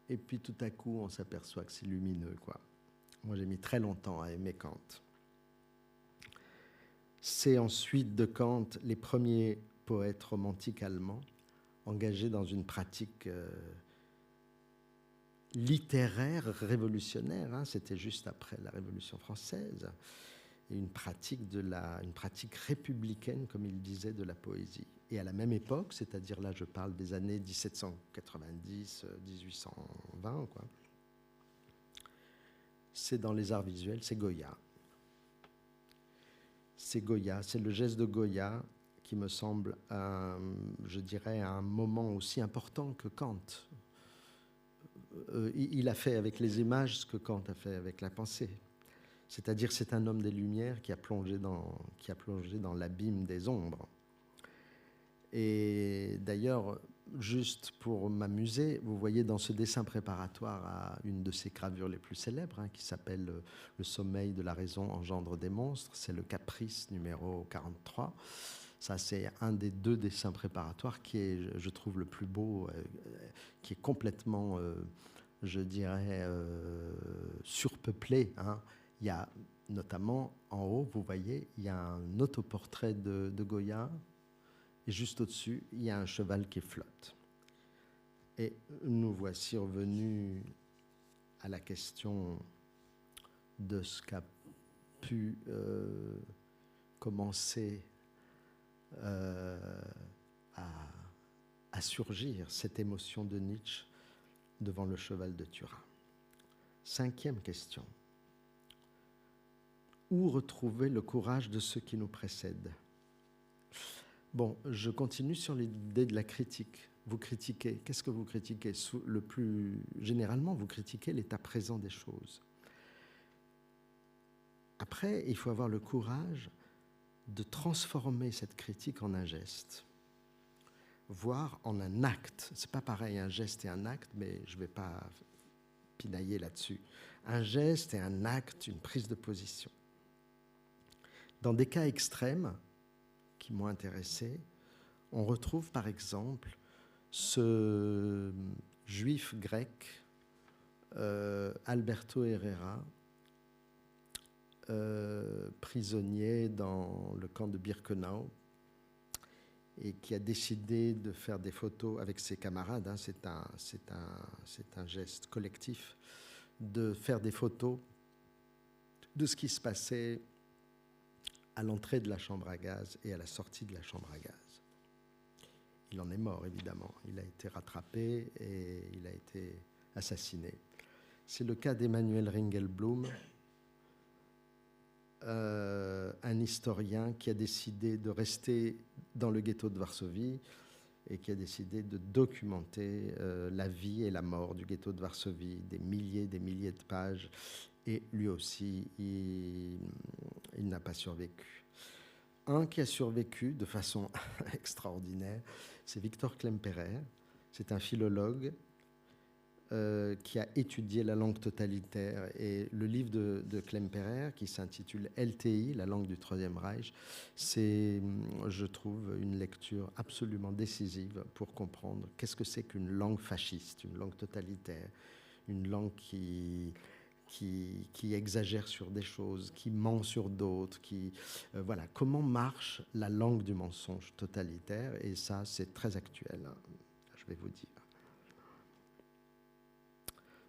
Et puis, tout à coup, on s'aperçoit que c'est lumineux, quoi. Moi, j'ai mis très longtemps à aimer Kant. C'est ensuite de Kant les premiers poètes romantiques allemands engagés dans une pratique littéraire révolutionnaire. Hein. C'était juste après la Révolution française. Et une pratique républicaine, comme il disait, de la poésie. Et à la même époque, c'est-à-dire là, je parle des années 1790, 1820, quoi. C'est dans les arts visuels, c'est Goya. C'est le geste de Goya qui me semble, je dirais, un moment aussi important que Kant. Il a fait avec les images ce que Kant a fait avec la pensée. C'est-à-dire, c'est un homme des Lumières qui a plongé dans l'abîme des ombres. Et d'ailleurs, juste pour m'amuser, vous voyez dans ce dessin préparatoire à une de ses gravures les plus célèbres, hein, qui s'appelle « Le sommeil de la raison engendre des monstres », c'est le Caprice numéro 43. Ça, c'est un des deux dessins préparatoires qui est, je trouve, le plus beau, qui est complètement, je dirais, surpeuplé, hein. Il y a notamment en haut, vous voyez, il y a un autoportrait de Goya, et juste au-dessus, il y a un cheval qui flotte. Et nous voici revenus à la question de ce qu'a pu commencer à surgir, cette émotion de Nietzsche devant le cheval de Turin. 5e question. Où retrouver le courage de ceux qui nous précèdent? Bon, je continue sur l'idée de la critique. Vous critiquez. Qu'est-ce que vous critiquez? Le plus généralement, vous critiquez l'état présent des choses. Après, il faut avoir le courage de transformer cette critique en un geste, voire en un acte. C'est pas pareil, un geste et un acte, mais je ne vais pas pinailler là-dessus. Un geste et un acte, une prise de position. Dans des cas extrêmes qui m'ont intéressé, on retrouve par exemple ce juif grec Alberto Herrera, prisonnier dans le camp de Birkenau, et qui a décidé de faire des photos avec ses camarades, hein, c'est un geste collectif, de faire des photos de ce qui se passait à l'entrée de la chambre à gaz et à la sortie de la chambre à gaz. Il en est mort, évidemment. Il a été rattrapé et il a été assassiné. C'est le cas d'Emmanuel Ringelblum, un historien qui a décidé de rester dans le ghetto de Varsovie et qui a décidé de documenter la vie et la mort du ghetto de Varsovie, des milliers de pages, et lui aussi, il n'a pas survécu. Un qui a survécu de façon extraordinaire, c'est Victor Klemperer. C'est un philologue qui a étudié la langue totalitaire. Et le livre de Klemperer, qui s'intitule LTI, la langue du Troisième Reich, c'est, je trouve, une lecture absolument décisive pour comprendre qu'est-ce que c'est qu'une langue fasciste, une langue totalitaire, une langue qui exagère sur des choses, qui ment sur d'autres, voilà, comment marche la langue du mensonge totalitaire. Et ça, c'est très actuel, hein, je vais vous dire.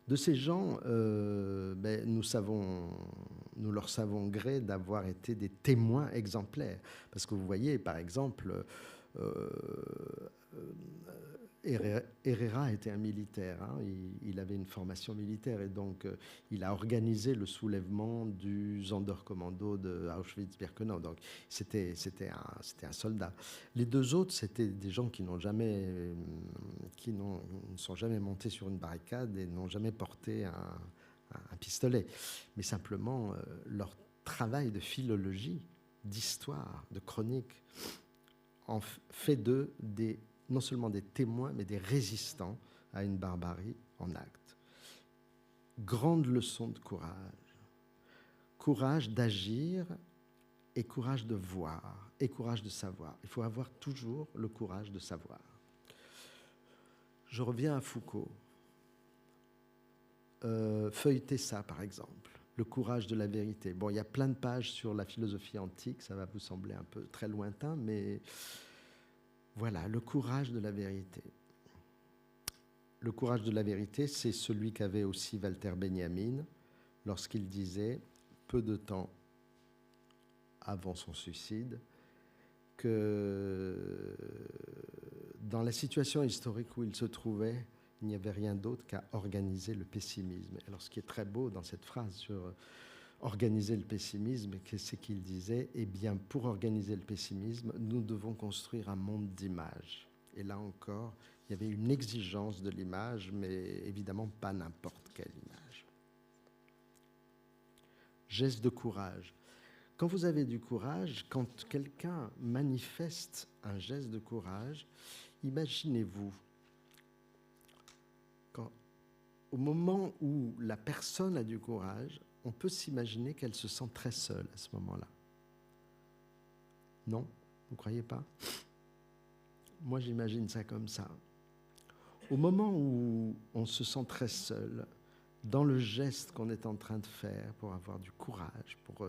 De ces gens, nous leur savons gré d'avoir été des témoins exemplaires. Parce que vous voyez, par exemple, Herrera était un militaire, hein, il avait une formation militaire et donc il a organisé le soulèvement du Sonderkommando de Auschwitz-Birkenau. Donc c'était un soldat. Les deux autres, c'était des gens qui ne sont jamais montés sur une barricade et n'ont jamais porté un pistolet. Mais simplement, leur travail de philologie, d'histoire, de chronique, en fait d'eux non seulement des témoins, mais des résistants à une barbarie en acte. Grande leçon de courage. Courage d'agir et courage de voir et courage de savoir. Il faut avoir toujours le courage de savoir. Je reviens à Foucault. Feuilletez ça, par exemple. Le courage de la vérité. Bon, il y a plein de pages sur la philosophie antique, ça va vous sembler un peu très lointain, mais voilà, le courage de la vérité. Le courage de la vérité, c'est celui qu'avait aussi Walter Benjamin lorsqu'il disait, peu de temps avant son suicide, que dans la situation historique où il se trouvait, il n'y avait rien d'autre qu'à organiser le pessimisme. Alors, ce qui est très beau dans cette phrase sur organiser le pessimisme, c'est qu'il disait, eh bien, pour organiser le pessimisme, nous devons construire un monde d'images. Et là encore, il y avait une exigence de l'image, mais évidemment pas n'importe quelle image. Geste de courage. Quand vous avez du courage, quand quelqu'un manifeste un geste de courage, imaginez-vous, au moment où la personne a du courage, on peut s'imaginer qu'elle se sent très seule à ce moment-là. Non? Vous ne croyez pas? Moi, j'imagine ça comme ça. Au moment où on se sent très seul, dans le geste qu'on est en train de faire pour avoir du courage, pour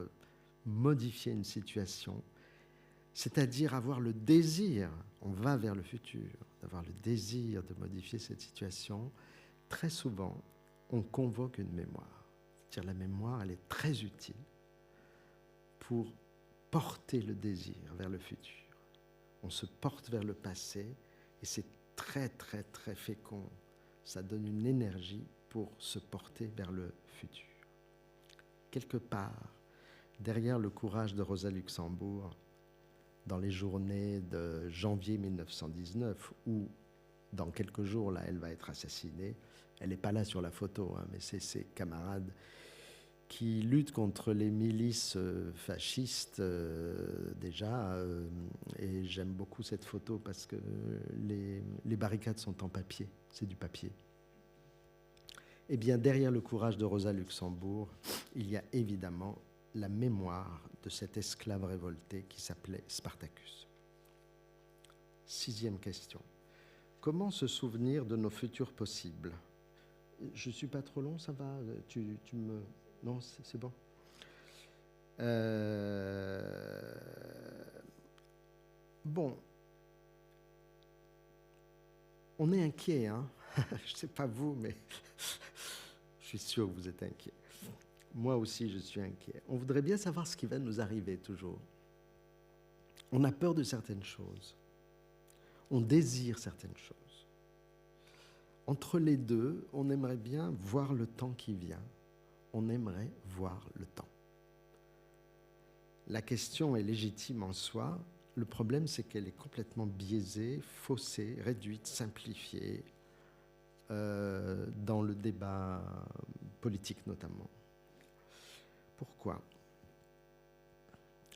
modifier une situation, c'est-à-dire avoir le désir, on va vers le futur, d'avoir le désir de modifier cette situation, très souvent, on convoque une mémoire. C'est-à-dire la mémoire, elle est très utile pour porter le désir vers le futur. On se porte vers le passé et c'est très, très, très fécond. Ça donne une énergie pour se porter vers le futur. Quelque part, derrière le courage de Rosa Luxembourg, dans les journées de janvier 1919, où dans quelques jours, là, elle va être assassinée. Elle n'est pas là sur la photo, hein, mais c'est ses camarades qui luttent contre les milices fascistes déjà. Et j'aime beaucoup cette photo parce que les barricades sont en papier, c'est du papier. Eh bien, derrière le courage de Rosa Luxembourg, il y a évidemment la mémoire de cet esclave révolté qui s'appelait Spartacus. 6e question. Comment se souvenir de nos futurs possibles Je ne suis pas trop long, ça va? Tu me... Non, c'est bon. Bon, on est inquiet, hein. Je ne sais pas vous, mais je suis sûr que vous êtes inquiet. Moi aussi, je suis inquiet. On voudrait bien savoir ce qui va nous arriver toujours. On a peur de certaines choses. On désire certaines choses. Entre les deux, on aimerait bien voir le temps qui vient. On aimerait voir le temps. La question est légitime en soi. Le problème, c'est qu'elle est complètement biaisée, faussée, réduite, simplifiée dans le débat politique notamment. Pourquoi?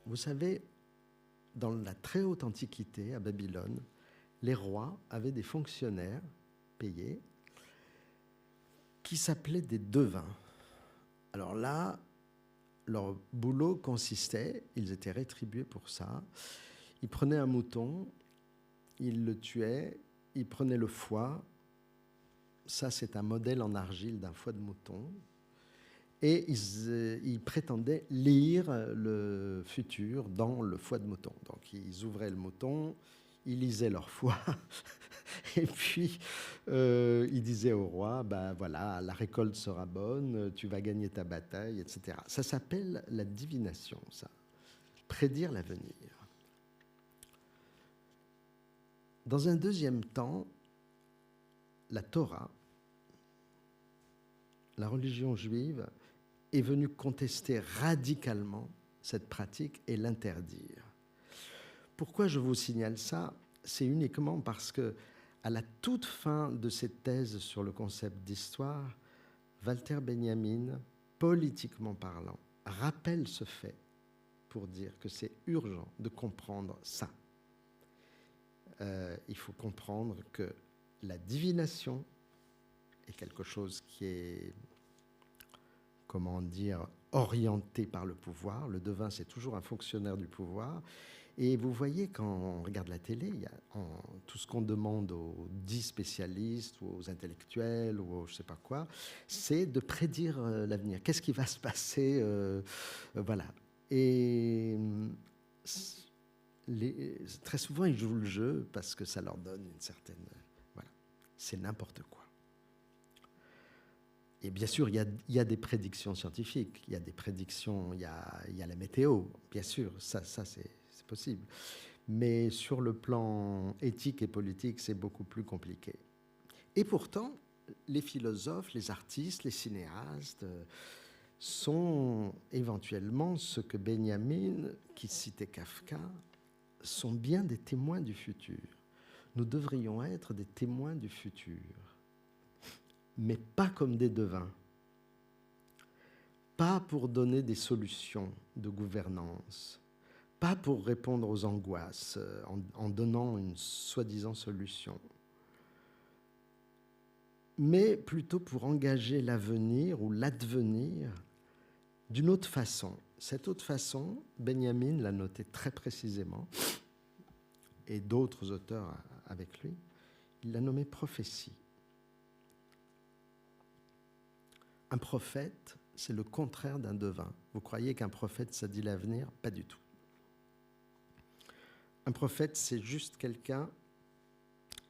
Vous savez, dans la très haute antiquité, à Babylone, les rois avaient des fonctionnaires payés qui s'appelaient des devins. Alors là, leur boulot consistait, ils étaient rétribués pour ça, ils prenaient un mouton, ils le tuaient, ils prenaient le foie, ça c'est un modèle en argile d'un foie de mouton, et ils prétendaient lire le futur dans le foie de mouton. Donc ils ouvraient le mouton, ils lisaient leur foie, et puis ils disaient au roi, ben voilà, la récolte sera bonne, tu vas gagner ta bataille, etc. Ça s'appelle la divination, ça. Prédire l'avenir. Dans un deuxième temps, la Torah, la religion juive, est venue contester radicalement cette pratique et l'interdire. Pourquoi je vous signale ça? C'est uniquement parce que, à la toute fin de cette thèse sur le concept d'histoire, Walter Benjamin, politiquement parlant, rappelle ce fait pour dire que c'est urgent de comprendre ça. Il faut comprendre que la divination est quelque chose qui est, comment dire, orienté par le pouvoir. Le devin, c'est toujours un fonctionnaire du pouvoir. Et vous voyez, quand on regarde la télé, il y a tout ce qu'on demande aux 10 spécialistes ou aux intellectuels ou aux je ne sais pas quoi, c'est de prédire l'avenir. Qu'est-ce qui va se passer voilà. Et très souvent, ils jouent le jeu parce que ça leur donne une certaine... Voilà. C'est n'importe quoi. Et bien sûr, il y a des prédictions scientifiques, il y a des prédictions, il y a la météo, bien sûr, ça c'est possible. Mais sur le plan éthique et politique, c'est beaucoup plus compliqué. Et pourtant, les philosophes, les artistes, les cinéastes sont éventuellement ce que Benjamin, qui citait Kafka, sont bien des témoins du futur. Nous devrions être des témoins du futur, mais pas comme des devins, pas pour donner des solutions de gouvernance, pas pour répondre aux angoisses en donnant une soi-disant solution, mais plutôt pour engager l'avenir ou l'advenir d'une autre façon. Cette autre façon, Benjamin l'a noté très précisément, et d'autres auteurs avec lui, il l'a nommé prophétie. Un prophète, c'est le contraire d'un devin. Vous croyez qu'un prophète, ça dit l'avenir? Pas du tout. Un prophète, c'est juste quelqu'un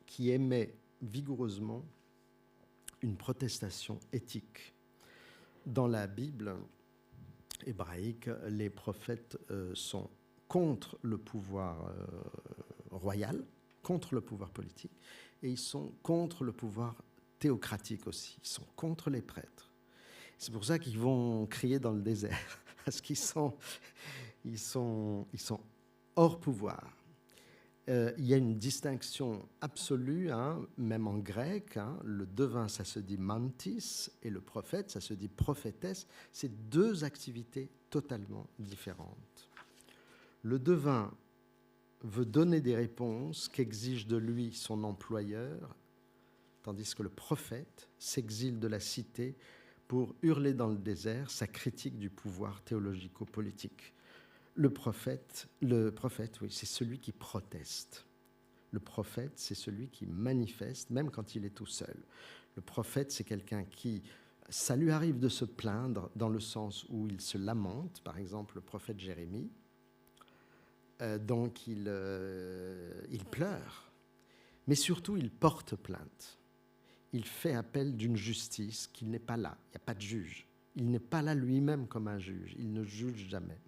qui émet vigoureusement une protestation éthique. Dans la Bible hébraïque, les prophètes sont contre le pouvoir royal, contre le pouvoir politique, et ils sont contre le pouvoir théocratique aussi. Ils sont contre les prêtres. C'est pour ça qu'ils vont crier dans le désert, parce qu'ils sont hors pouvoir. Il y a une distinction absolue, hein, même en grec. Hein, le devin, ça se dit mantis, et le prophète, ça se dit prophétesse. C'est deux activités totalement différentes. Le devin veut donner des réponses qu'exige de lui son employeur, tandis que le prophète s'exile de la cité pour hurler dans le désert sa critique du pouvoir théologico-politique. Le prophète, oui, c'est celui qui proteste. Le prophète, c'est celui qui manifeste, même quand il est tout seul. Le prophète, c'est quelqu'un qui, ça lui arrive de se plaindre dans le sens où il se lamente, par exemple le prophète Jérémie, donc il pleure, mais surtout il porte plainte. Il fait appel d'une justice qu'il n'est pas là, il n'y a pas de juge. Il n'est pas là lui-même comme un juge, il ne juge jamais.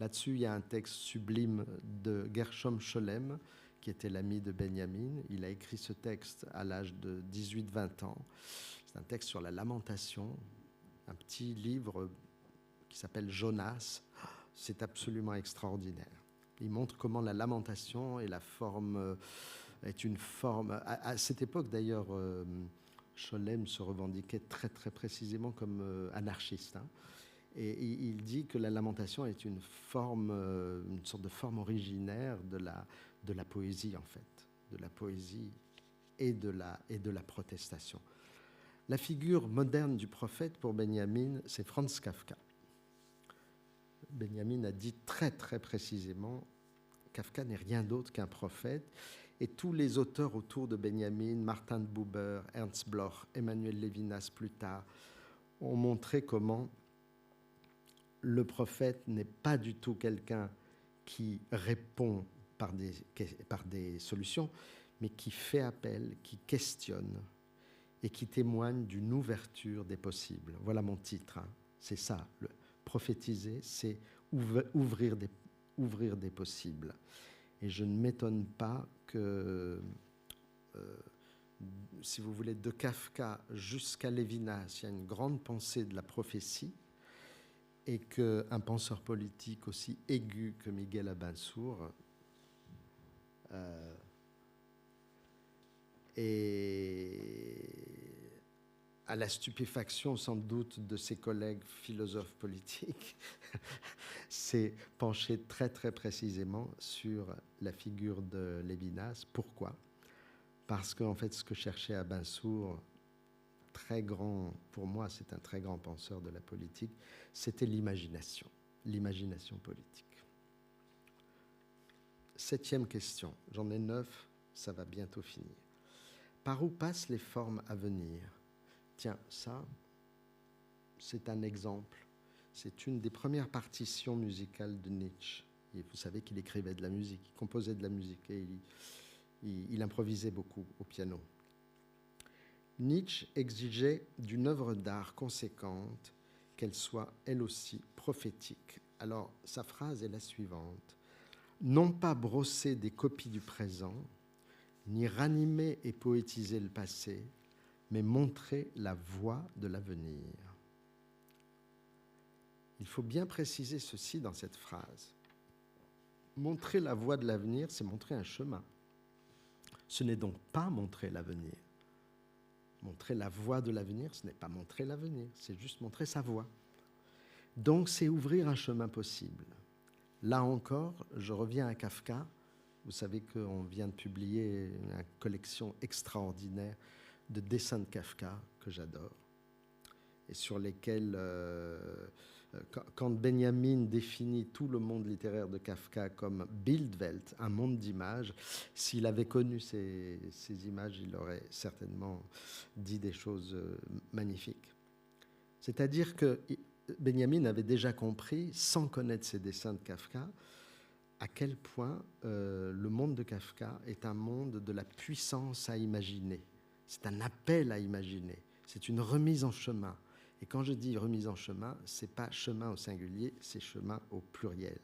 Là-dessus, il y a un texte sublime de Gershom Scholem, qui était l'ami de Benjamin. Il a écrit ce texte à l'âge de 18-20 ans. C'est un texte sur la lamentation, un petit livre qui s'appelle Jonas. C'est absolument extraordinaire. Il montre comment la lamentation est une forme... À cette époque, d'ailleurs, Scholem se revendiquait très, très précisément comme anarchiste. Et il dit que la lamentation est une sorte de forme originaire de la poésie, en fait, de la poésie et de la protestation. La figure moderne du prophète pour Benjamin, c'est Franz Kafka. Benjamin a dit très, très précisément, Kafka n'est rien d'autre qu'un prophète, et tous les auteurs autour de Benjamin, Martin de Buber, Ernst Bloch, Emmanuel Levinas plus tard, ont montré comment le prophète n'est pas du tout quelqu'un qui répond par des solutions, mais qui fait appel, qui questionne et qui témoigne d'une ouverture des possibles. Voilà mon titre. C'est ça, prophétiser, c'est ouvrir des possibles. Et je ne m'étonne pas que, si vous voulez, de Kafka jusqu'à Lévinas, il y a une grande pensée de la prophétie, et qu'un penseur politique aussi aigu que Miguel Abansour et à la stupéfaction sans doute de ses collègues philosophes politiques, s'est penché très très précisément sur la figure de Lévinas. Pourquoi ? Parce qu'en fait, ce que cherchait Abansour, très grand, pour moi, c'est un très grand penseur de la politique, c'était l'imagination politique. 7e question, j'en ai 9, ça va bientôt finir. Par où passent les formes à venir ? Tiens, ça, c'est un exemple. C'est une des premières partitions musicales de Nietzsche. Et vous savez qu'il écrivait de la musique, il composait de la musique et il improvisait beaucoup au piano. Nietzsche exigeait d'une œuvre d'art conséquente qu'elle soit elle aussi prophétique. Alors, sa phrase est la suivante. « Non pas brosser des copies du présent, ni ranimer et poétiser le passé, mais montrer la voie de l'avenir. » Il faut bien préciser ceci dans cette phrase. Montrer la voie de l'avenir, c'est montrer un chemin. Ce n'est donc pas montrer l'avenir. Montrer la voie de l'avenir, ce n'est pas montrer l'avenir, c'est juste montrer sa voie. Donc, c'est ouvrir un chemin possible. Là encore, je reviens à Kafka. Vous savez qu'on vient de publier une collection extraordinaire de dessins de Kafka que j'adore et sur lesquels, quand Benjamin définit tout le monde littéraire de Kafka comme Bildwelt, un monde d'images, s'il avait connu ces images, il aurait certainement dit des choses magnifiques. C'est-à-dire que Benjamin avait déjà compris, sans connaître ces dessins de Kafka, à quel point le monde de Kafka est un monde de la puissance à imaginer. C'est un appel à imaginer. C'est une remise en chemin. Et quand je dis remise en chemin, ce n'est pas chemin au singulier, c'est chemin au pluriel.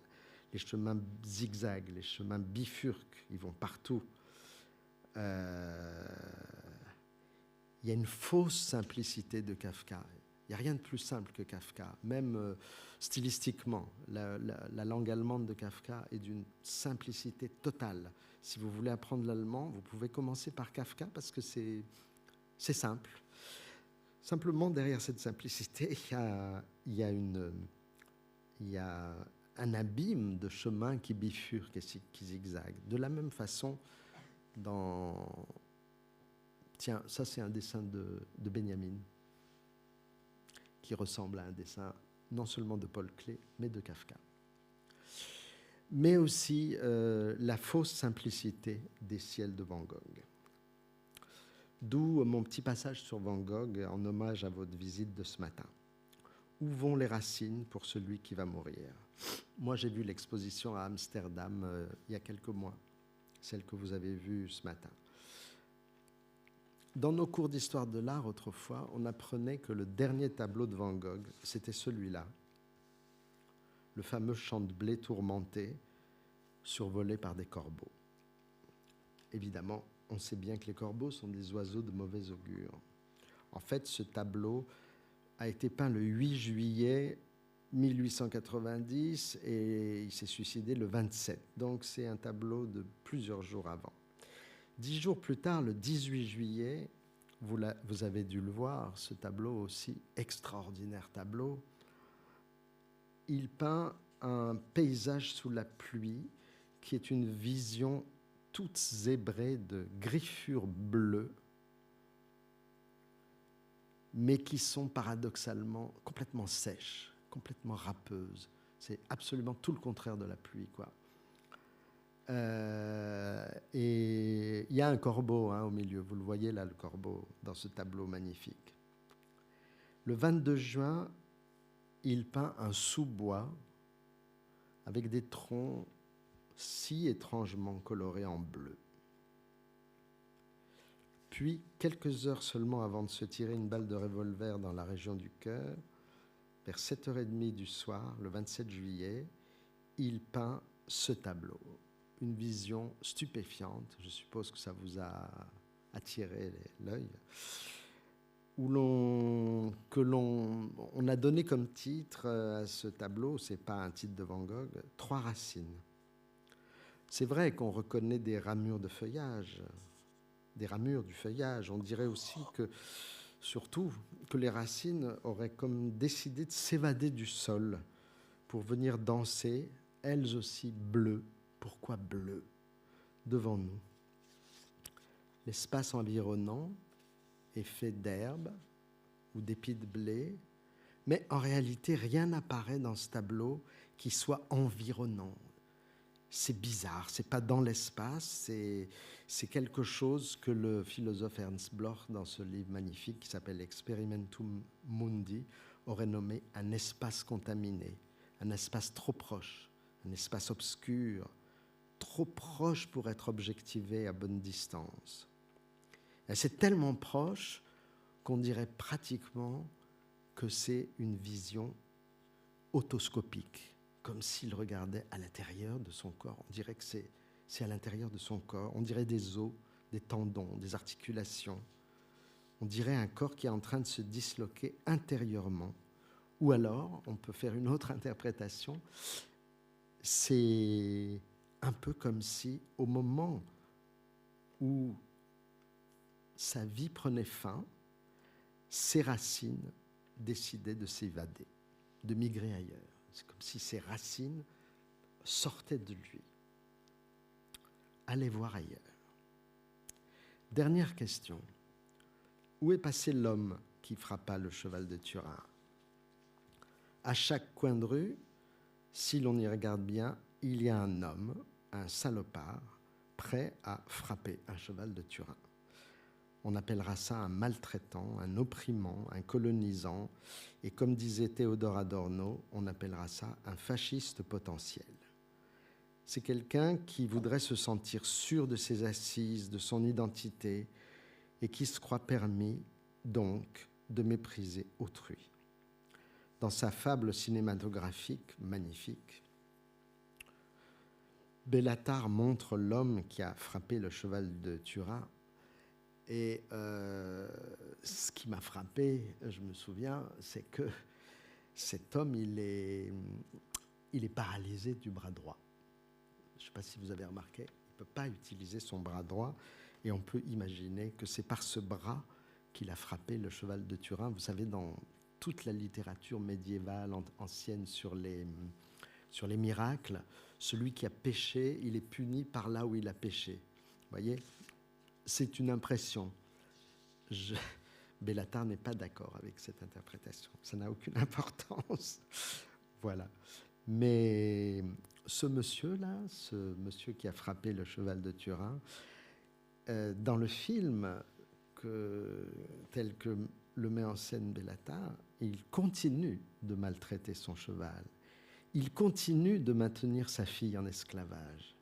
Les chemins zigzags, les chemins bifurques, ils vont partout. Il y a une fausse simplicité de Kafka. Il n'y a rien de plus simple que Kafka, même stylistiquement. La langue allemande de Kafka est d'une simplicité totale. Si vous voulez apprendre l'allemand, vous pouvez commencer par Kafka parce que c'est simple. Simplement, derrière cette simplicité, il y a un abîme de chemins qui bifurquent et qui zigzaguent. De la même façon, Tiens, ça c'est un dessin de Benjamin, qui ressemble à un dessin non seulement de Paul Klee, mais de Kafka. mais aussi la fausse simplicité des ciels de Van Gogh. D'où mon petit passage sur Van Gogh en hommage à votre visite de ce matin. Où vont les racines pour celui qui va mourir? Moi, j'ai vu l'exposition à Amsterdam il y a quelques mois, celle que vous avez vue ce matin. Dans nos cours d'histoire de l'art, autrefois, on apprenait que le dernier tableau de Van Gogh, c'était celui-là, le fameux champ de blé tourmenté, survolé par des corbeaux. Évidemment, on sait bien que les corbeaux sont des oiseaux de mauvais augure. En fait, ce tableau a été peint le 8 juillet 1890 et il s'est suicidé le 27. Donc c'est un tableau de plusieurs jours avant. 10 jours plus tard, le 18 juillet, vous avez dû le voir, ce tableau aussi, extraordinaire tableau, il peint un paysage sous la pluie qui est une vision toute zébrée de griffures bleues, mais qui sont paradoxalement complètement sèches, complètement râpeuses. C'est absolument tout le contraire de la pluie, quoi. Et il y a un corbeau au milieu, vous le voyez là, le corbeau, dans ce tableau magnifique. Le 22 juin, il peint un sous-bois avec des troncs si étrangement colorés en bleu. Puis, quelques heures seulement avant de se tirer une balle de revolver dans la région du cœur, vers 7h30 du soir, le 27 juillet, il peint ce tableau. Une vision stupéfiante, je suppose que ça vous a attiré l'œil, où on a donné comme titre à ce tableau, c'est pas un titre de Van Gogh, 3 racines. C'est vrai qu'on reconnaît des ramures de feuillage, des ramures du feuillage. On dirait aussi que, surtout, que les racines auraient comme décidé de s'évader du sol pour venir danser, elles aussi bleues. Pourquoi bleu devant nous? L'espace environnant est fait d'herbes ou d'épis de blé, mais en réalité, rien n'apparaît dans ce tableau qui soit environnant. C'est bizarre, c'est pas dans l'espace, c'est quelque chose que le philosophe Ernst Bloch, dans ce livre magnifique qui s'appelle Experimentum Mundi, aurait nommé un espace contaminé, un espace trop proche, un espace obscur, trop proche pour être objectivé à bonne distance. Et c'est tellement proche qu'on dirait pratiquement que c'est une vision otoscopique, comme s'il regardait à l'intérieur de son corps. On dirait que c'est à l'intérieur de son corps. On dirait des os, des tendons, des articulations. On dirait un corps qui est en train de se disloquer intérieurement. Ou alors, on peut faire une autre interprétation, c'est un peu comme si, au moment où sa vie prenait fin, ses racines décidaient de s'évader, de migrer ailleurs. C'est comme si ses racines sortaient de lui. Allez voir ailleurs. Dernière question. Où est passé l'homme qui frappa le cheval de Turin? À chaque coin de rue, si l'on y regarde bien, il y a un homme, un salopard, prêt à frapper un cheval de Turin. On appellera ça un maltraitant, un opprimant, un colonisant, et comme disait Théodore Adorno, on appellera ça un fasciste potentiel. C'est quelqu'un qui voudrait se sentir sûr de ses assises, de son identité, et qui se croit permis, donc, de mépriser autrui. Dans sa fable cinématographique magnifique, Bellatar montre l'homme qui a frappé le cheval de Turin. Et ce qui m'a frappé, je me souviens, c'est que cet homme, il est paralysé du bras droit. Je ne sais pas si vous avez remarqué, il ne peut pas utiliser son bras droit. Et on peut imaginer que c'est par ce bras qu'il a frappé le cheval de Turin. Vous savez, dans toute la littérature médiévale ancienne sur les miracles, celui qui a péché, il est puni par là où il a péché. Vous voyez ? C'est une impression. Bellatar n'est pas d'accord avec cette interprétation. Ça n'a aucune importance. Voilà. Mais ce monsieur-là, ce monsieur qui a frappé le cheval de Turin, dans le film tel que le met en scène Bellatar, il continue de maltraiter son cheval. Il continue de maintenir sa fille en esclavage.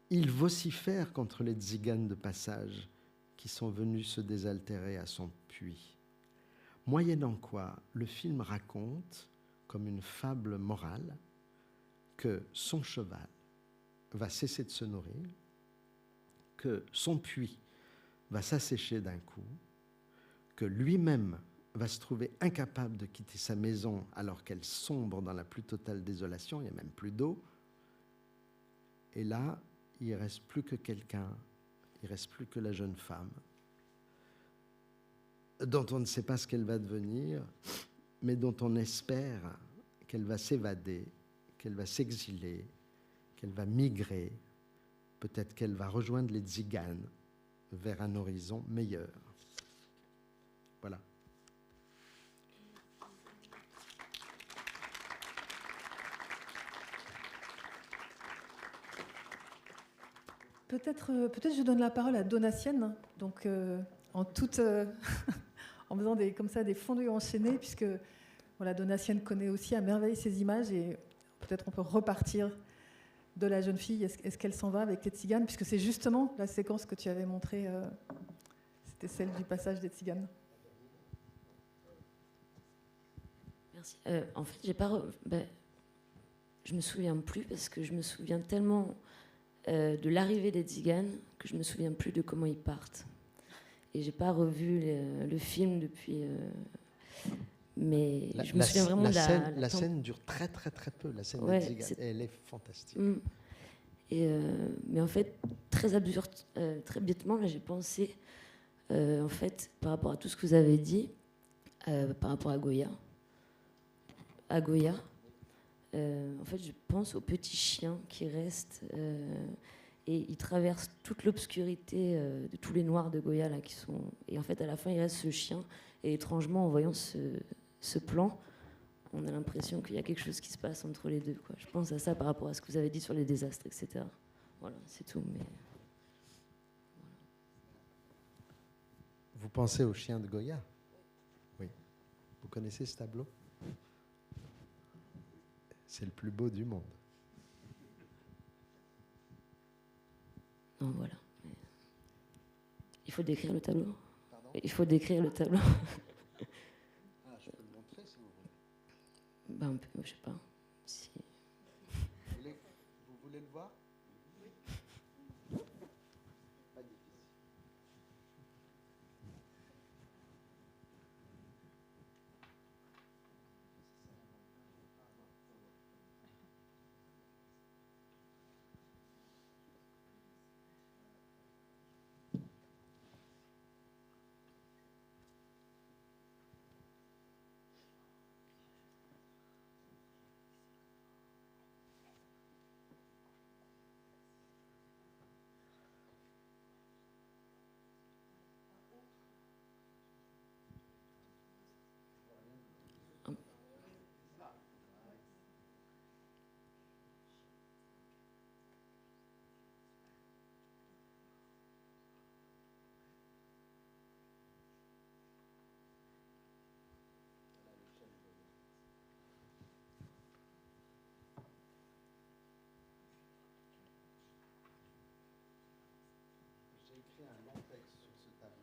Il vocifère contre les tziganes de passage qui sont venus se désaltérer à son puits. Moyennant quoi, le film raconte, comme une fable morale, que son cheval va cesser de se nourrir, que son puits va s'assécher d'un coup, que lui-même va se trouver incapable de quitter sa maison alors qu'elle sombre dans la plus totale désolation, il n'y a même plus d'eau. Et là, il ne reste plus que quelqu'un, il ne reste plus que la jeune femme, dont on ne sait pas ce qu'elle va devenir, mais dont on espère qu'elle va s'évader, qu'elle va s'exiler, qu'elle va migrer, peut-être qu'elle va rejoindre les tziganes vers un horizon meilleur. Voilà. Peut-être je donne la parole à Donatienne, donc en faisant comme ça des fondus enchaînés, puisque voilà, Donatienne connaît aussi à merveille ces images, et peut-être on peut repartir de la jeune fille. Est-ce qu'elle s'en va avec les tziganes, puisque c'est justement la séquence que tu avais montrée, c'était celle du passage des tziganes. Merci. En fait, je me souviens plus, parce que je me souviens tellement de l'arrivée des tziganes que je me souviens plus de comment ils partent. Et j'ai pas revu le film depuis. Mais je me souviens vraiment de la scène dure très très très peu. La scène des tziganes, elle est fantastique. Mais en fait, très absurde, très bêtement, là, j'ai pensé, en fait, par rapport à tout ce que vous avez dit, par rapport à Goya. En fait, je pense au petit chien qui reste et il traverse toute l'obscurité de tous les noirs de Goya là qui sont. Et en fait, à la fin, il reste ce chien. Et étrangement, en voyant ce plan, on a l'impression qu'il y a quelque chose qui se passe entre les deux, quoi. Je pense à ça par rapport à ce que vous avez dit sur les désastres, etc. Voilà, c'est tout. Mais voilà. Vous pensez au chien de Goya? Oui. Vous connaissez ce tableau? C'est le plus beau du monde. Non, voilà. Il faut décrire le tableau. Pardon? Il faut décrire le tableau. Ah, je peux le montrer si vous voulez. Ben, je sais pas. Si... Vous voulez le voir? Oui. Pas difficile. J'ai écrit un long texte sur ce tableau.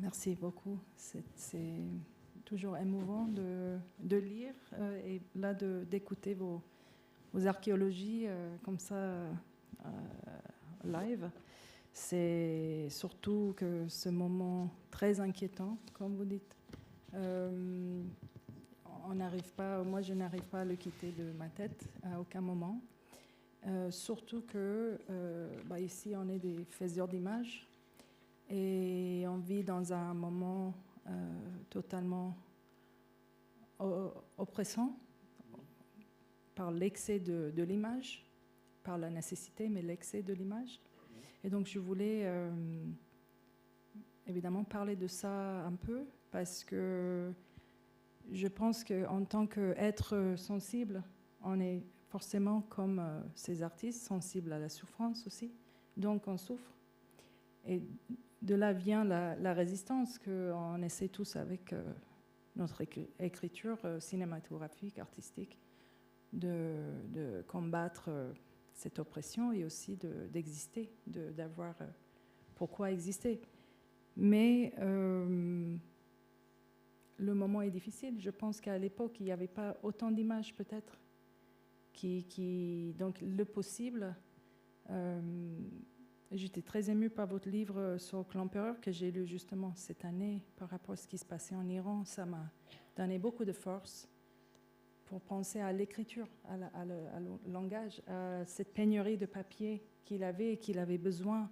Merci beaucoup. C'est toujours émouvant de lire et là d'écouter vos archéologies comme ça live. C'est surtout que ce moment très inquiétant, comme vous dites, on n'arrive pas, moi je n'arrive pas à le quitter de ma tête à aucun moment. Surtout que ici on est des faiseurs d'images et on vit dans un moment totalement oppressant par l'excès de l'image, par la nécessité, mais l'excès de l'image. Et donc, je voulais évidemment parler de ça un peu, parce que je pense qu'en tant qu'être sensible, on est forcément, comme ces artistes, sensibles à la souffrance aussi. Donc, on souffre. Et de là vient la résistance qu'on essaie tous avec notre écriture cinématographique, artistique, de combattre cette oppression et aussi d'exister, d'avoir pourquoi exister. Mais le moment est difficile. Je pense qu'à l'époque, il n'y avait pas autant d'images peut-être. Donc le possible... J'étais très émue par votre livre sur l'empereur que j'ai lu justement cette année par rapport à ce qui se passait en Iran. Ça m'a donné beaucoup de force pour penser à l'écriture, au langage, à cette pénurie de papier qu'il avait et qu'il avait besoin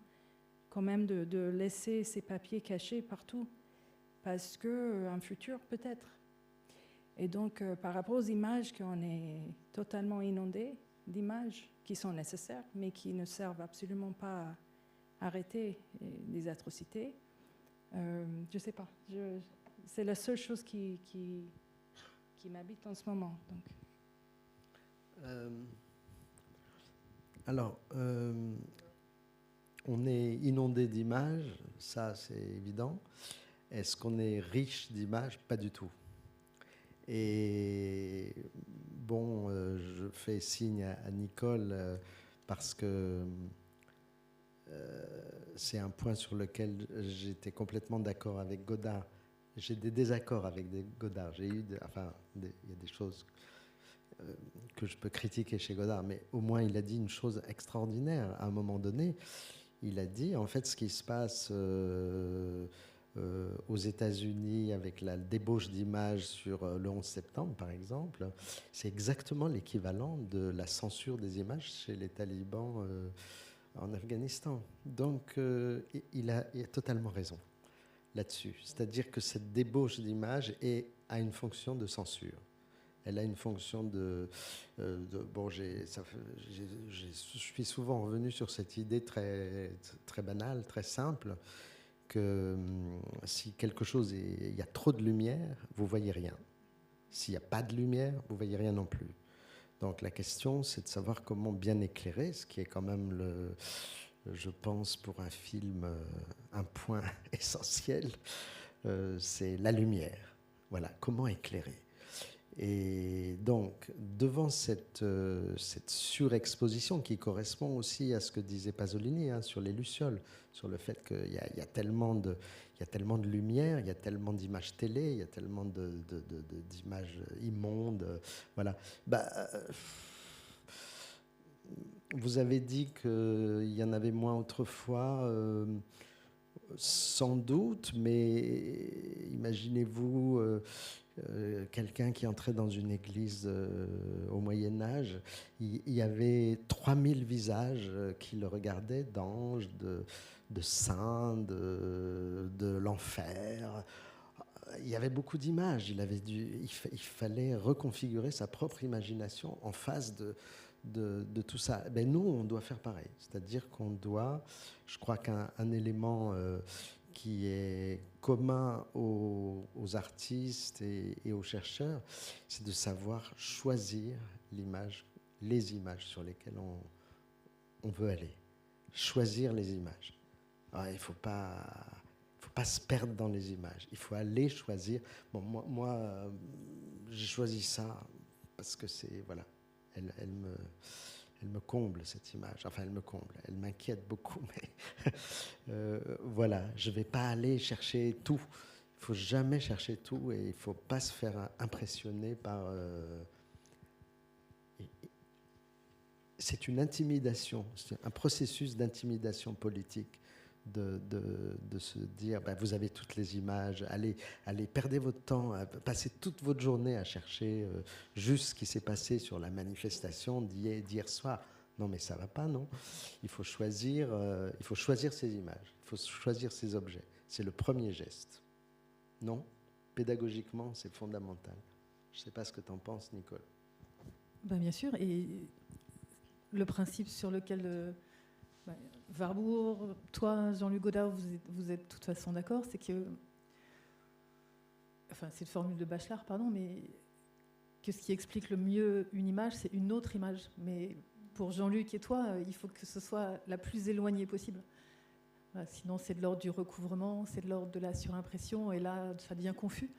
quand même de laisser ces papiers cachés partout parce qu'un futur peut-être. Et donc par rapport aux images qu'on est totalement inondé d'images qui sont nécessaires mais qui ne servent absolument pas à arrêter les atrocités. Je ne sais pas. C'est la seule chose qui m'habite en ce moment. Donc. Alors, on est inondé d'images, ça c'est évident. Est-ce qu'on est riche d'images? Pas du tout. Et bon, je fais signe à Nicole parce que c'est un point sur lequel j'étais complètement d'accord avec Godard. J'ai des désaccords avec Godard. Il y a des choses que je peux critiquer chez Godard, mais au moins il a dit une chose extraordinaire. À un moment donné, il a dit, en fait, ce qui se passe aux États-Unis avec la débauche d'images sur le 11 septembre, par exemple, c'est exactement l'équivalent de la censure des images chez les talibans en Afghanistan. Donc, il a totalement raison là-dessus. C'est-à-dire que cette débauche d'images a une fonction de censure. Elle a une fonction bon, je suis souvent revenu sur cette idée très, très banale, très simple, que si quelque chose, il y a trop de lumière, vous ne voyez rien. S'il n'y a pas de lumière, vous ne voyez rien non plus. Donc la question, c'est de savoir comment bien éclairer, ce qui est quand même, je pense, pour un film, un point essentiel, c'est la lumière. Voilà, comment éclairer. Et donc, devant cette surexposition qui correspond aussi à ce que disait Pasolini sur les lucioles, sur le fait qu'il y a tellement de lumière, il y a tellement d'images télé, il y a tellement d'images immondes. Voilà. Vous avez dit qu'il y en avait moins autrefois, sans doute, mais imaginez-vous quelqu'un qui entrait dans une église au Moyen-Âge, il y avait 3000 visages qui le regardaient, d'anges, de saints, de l'enfer. Il y avait beaucoup d'images. Il fallait reconfigurer sa propre imagination en face de tout ça. Ben nous, on doit faire pareil. C'est-à-dire qu'on doit, je crois qu'un élément qui est commun aux artistes et aux chercheurs, c'est de savoir choisir les images sur lesquelles on veut aller. Choisir les images. Alors, il ne faut pas se perdre dans les images. Il faut aller choisir. Bon, moi j'ai choisi ça parce que c'est... Voilà, elle me comble, cette image. Enfin, elle me comble. Elle m'inquiète beaucoup, mais voilà, je ne vais pas aller chercher tout. Il ne faut jamais chercher tout et il ne faut pas se faire impressionner par... C'est une intimidation, c'est un processus d'intimidation politique de se dire, vous avez toutes les images, allez, perdez votre temps, passez toute votre journée à chercher juste ce qui s'est passé sur la manifestation d'hier soir. Non, mais ça ne va pas, non. Il faut choisir ces images, il faut choisir ces objets. C'est le premier geste. Non ? Pédagogiquement, c'est fondamental. Je ne sais pas ce que tu en penses, Nicole. Bien sûr, et le principe sur lequel Warburg, toi, Jean-Luc Godard, vous êtes de toute façon d'accord, c'est que, enfin, c'est une formule de Bachelard, pardon, mais que ce qui explique le mieux une image, c'est une autre image. Mais pour Jean-Luc et toi, il faut que ce soit la plus éloignée possible. Voilà, sinon, c'est de l'ordre du recouvrement, c'est de l'ordre de la surimpression, et là, ça devient confus.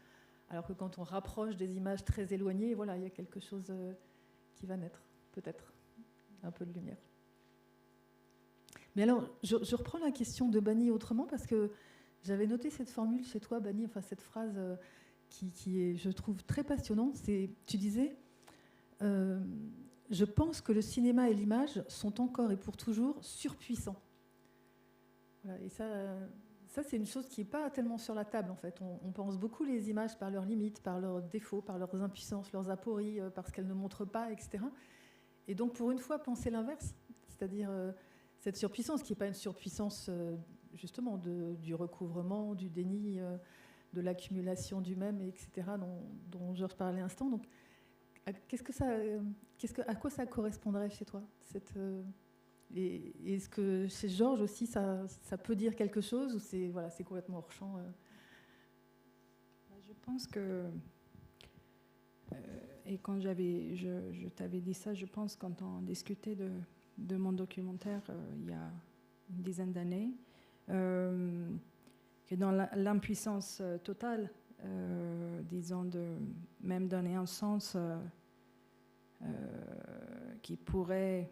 Alors que quand on rapproche des images très éloignées, voilà, il y a quelque chose qui va naître, peut-être, un peu de lumière. Mais alors, je reprends la question de Bani autrement, parce que j'avais noté cette formule chez toi, Bani, enfin cette phrase qui est, je trouve, très passionnante. Tu disais, je pense que le cinéma et l'image sont encore et pour toujours surpuissants. Voilà, et ça, c'est une chose qui n'est pas tellement sur la table, en fait. On pense beaucoup les images par leurs limites, par leurs défauts, par leurs impuissances, leurs apories, parce qu'elles ne montrent pas, etc. Et donc, pour une fois, penser l'inverse, c'est-à-dire cette surpuissance, qui n'est pas une surpuissance, justement, du recouvrement, du déni, de l'accumulation du même, etc., dont Georges parlait à l'instant. Donc, à quoi ça correspondrait chez toi et est-ce que chez Georges aussi, ça peut dire quelque chose, ou c'est complètement hors champ Je pense que, et quand je t'avais dit ça, je pense quand on discutait de mon documentaire il y a une dizaine d'années, que dans l'impuissance totale, disons, même donner un sens qui pourrait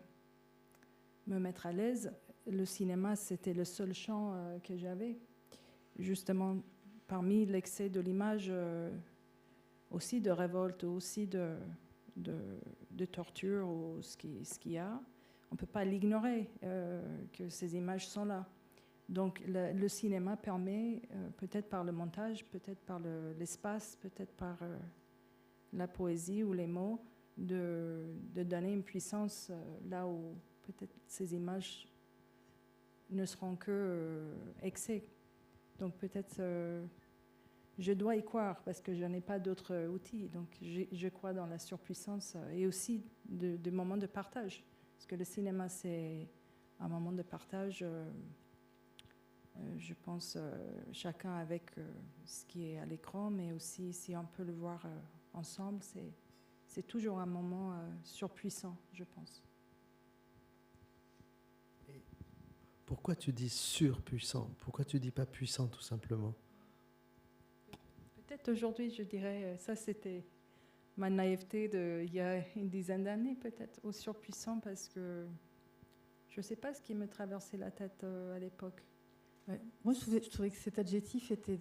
me mettre à l'aise, le cinéma, c'était le seul champ que j'avais. Justement, parmi l'excès de l'image, aussi de révolte, aussi de torture, ou ce qu'il y a, on ne peut pas l'ignorer, que ces images sont là. Donc le cinéma permet, peut-être par le montage, peut-être par l'espace, peut-être par la poésie ou les mots, de donner une puissance là où peut-être ces images ne seront que excès. Donc peut-être je dois y croire parce que je n'ai pas d'autres outils. Donc je crois dans la surpuissance et aussi de moments de partage. Parce que le cinéma, c'est un moment de partage, je pense, chacun avec ce qui est à l'écran, mais aussi si on peut le voir ensemble, c'est toujours un moment surpuissant, je pense. Pourquoi tu dis surpuissant? Pourquoi tu dis pas puissant, tout simplement? Peut-être aujourd'hui, je dirais, ça c'était ma naïveté il y a une dizaine d'années, peut-être, au surpuissant, parce que je ne sais pas ce qui me traversait la tête à l'époque. Ouais. Moi, je trouvais que cet adjectif était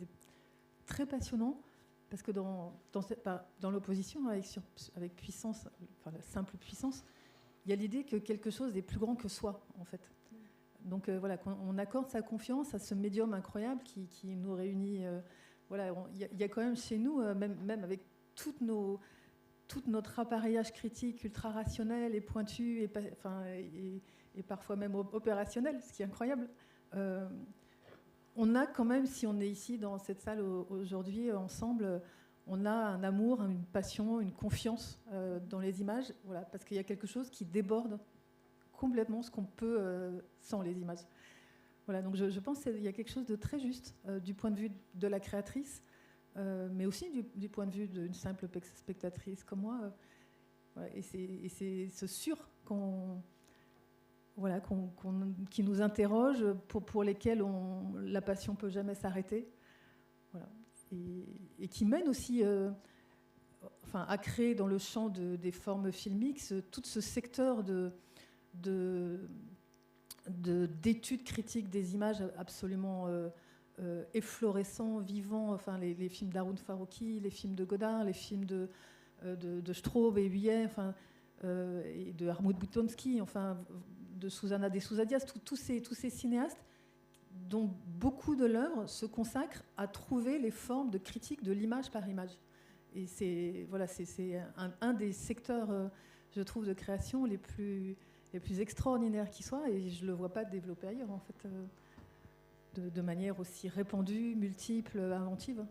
très passionnant, parce que dans l'opposition avec puissance, enfin la simple puissance, il y a l'idée que quelque chose est plus grand que soi, en fait. Donc voilà, on accorde sa confiance à ce médium incroyable qui nous réunit. Voilà, il y a quand même chez nous, même avec tout notre appareillage critique ultra rationnel et pointu, et parfois même opérationnel, ce qui est incroyable. On a quand même, si on est ici dans cette salle aujourd'hui ensemble, on a un amour, une passion, une confiance dans les images, voilà, parce qu'il y a quelque chose qui déborde complètement ce qu'on peut sans les images. Voilà, donc je pense qu'il y a quelque chose de très juste du point de vue de la créatrice, mais aussi du point de vue d'une simple spectatrice comme moi. Voilà, et c'est ce sur qui nous interroge, pour lesquels la passion ne peut jamais s'arrêter. Voilà. Et qui mène aussi à créer dans le champ des formes filmiques tout ce secteur d'études critiques des images absolument efflorescents, vivants, enfin, les films d'Haroun Farroukhi, les films de Godard, les films de Straub et Huillet, et de Armud Butonski, enfin, de Susana de Sousa Diaz, tous ces cinéastes dont beaucoup de l'œuvre se consacrent à trouver les formes de critique de l'image par image. Et c'est un des secteurs, je trouve, de création les plus extraordinaires qui soient, et je ne le vois pas développer ailleurs, en fait, de manière aussi répandue, multiple, inventive.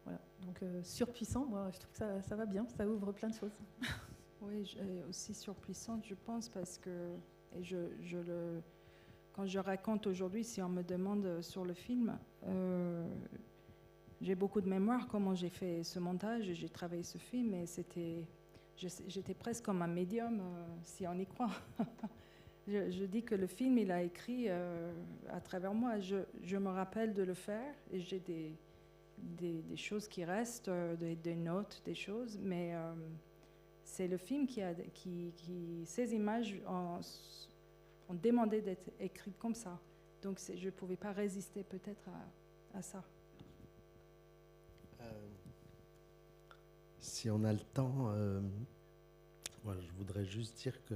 Voilà. Donc surpuissant, moi je trouve que ça va bien, ça ouvre plein de choses. Oui, aussi surpuissante, je pense, parce que et quand je raconte aujourd'hui, si on me demande sur le film, j'ai beaucoup de mémoire comment j'ai fait ce montage, j'ai travaillé ce film, et j'étais presque comme un médium, si on y croit. Je dis que le film, il a écrit à travers moi. Je me rappelle de le faire, et j'ai des choses qui restent, des notes, des choses, mais c'est le film ces images ont demandé d'être écrites comme ça. Donc je ne pouvais pas résister peut-être à ça. Si on a le temps, moi, je voudrais juste dire que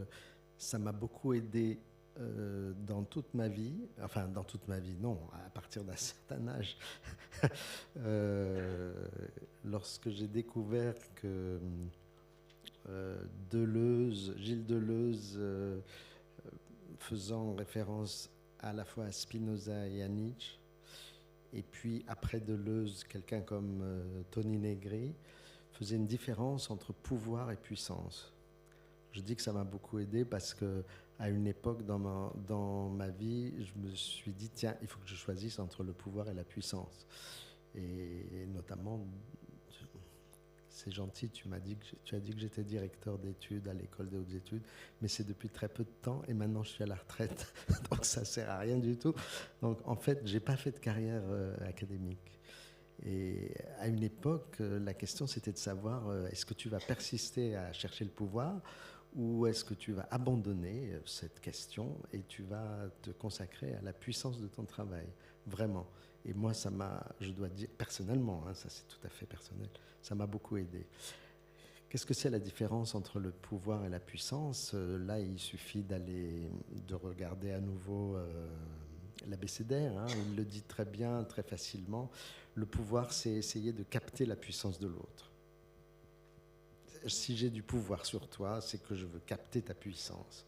ça m'a beaucoup aidé dans toute ma vie, enfin dans toute ma vie, non, à partir d'un certain âge, lorsque j'ai découvert que Gilles Deleuze, faisant référence à la fois à Spinoza et à Nietzsche, et puis après Deleuze, quelqu'un comme Tony Negri, faisait une différence entre pouvoir et puissance. Je dis que ça m'a beaucoup aidé parce qu'à une époque dans ma vie, je me suis dit, tiens, il faut que je choisisse entre le pouvoir et la puissance. Et notamment, c'est gentil, tu as dit que j'étais directeur d'études à l'école des hautes études, mais c'est depuis très peu de temps et maintenant je suis à la retraite, donc ça ne sert à rien du tout. Donc en fait, je n'ai pas fait de carrière académique. Et à une époque, la question c'était de savoir est-ce que tu vas persister à chercher le pouvoir ou est-ce que tu vas abandonner cette question et tu vas te consacrer à la puissance de ton travail, vraiment. Et moi, je dois dire, personnellement, ça c'est tout à fait personnel, ça m'a beaucoup aidé. Qu'est-ce que c'est la différence entre le pouvoir et la puissance ? Là, il suffit de regarder à nouveau l'abécédaire, il le dit très bien, très facilement. Le pouvoir, c'est essayer de capter la puissance de l'autre. Si j'ai du pouvoir sur toi, c'est que je veux capter ta puissance.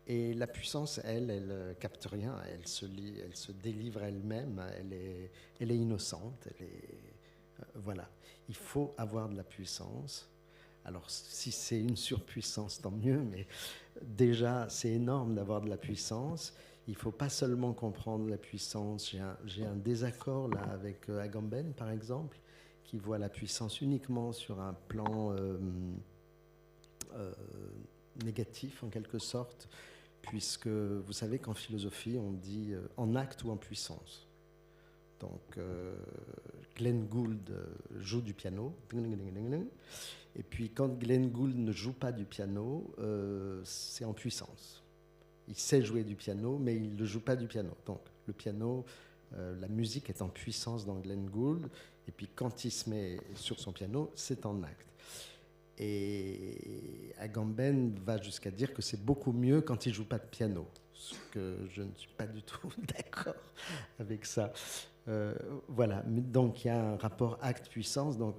Et la puissance, elle capte rien, elle se délivre elle-même, elle est innocente, voilà. Il faut avoir de la puissance. Alors, si c'est une surpuissance, tant mieux, mais déjà, c'est énorme d'avoir de la puissance. Il ne faut pas seulement comprendre la puissance. J'ai un désaccord là avec Agamben, par exemple, qui voit la puissance uniquement sur un plan négatif, en quelque sorte, puisque vous savez qu'en philosophie, on dit en acte ou en puissance. Donc, Glenn Gould joue du piano, et puis quand Glenn Gould ne joue pas du piano, c'est en puissance. Il sait jouer du piano, mais il ne joue pas du piano. Donc, le piano, la musique est en puissance dans Glenn Gould, et puis quand il se met sur son piano, c'est en acte. Et Agamben va jusqu'à dire que c'est beaucoup mieux quand il ne joue pas de piano, ce que je ne suis pas du tout d'accord avec ça. Voilà, donc il y a un rapport acte-puissance, donc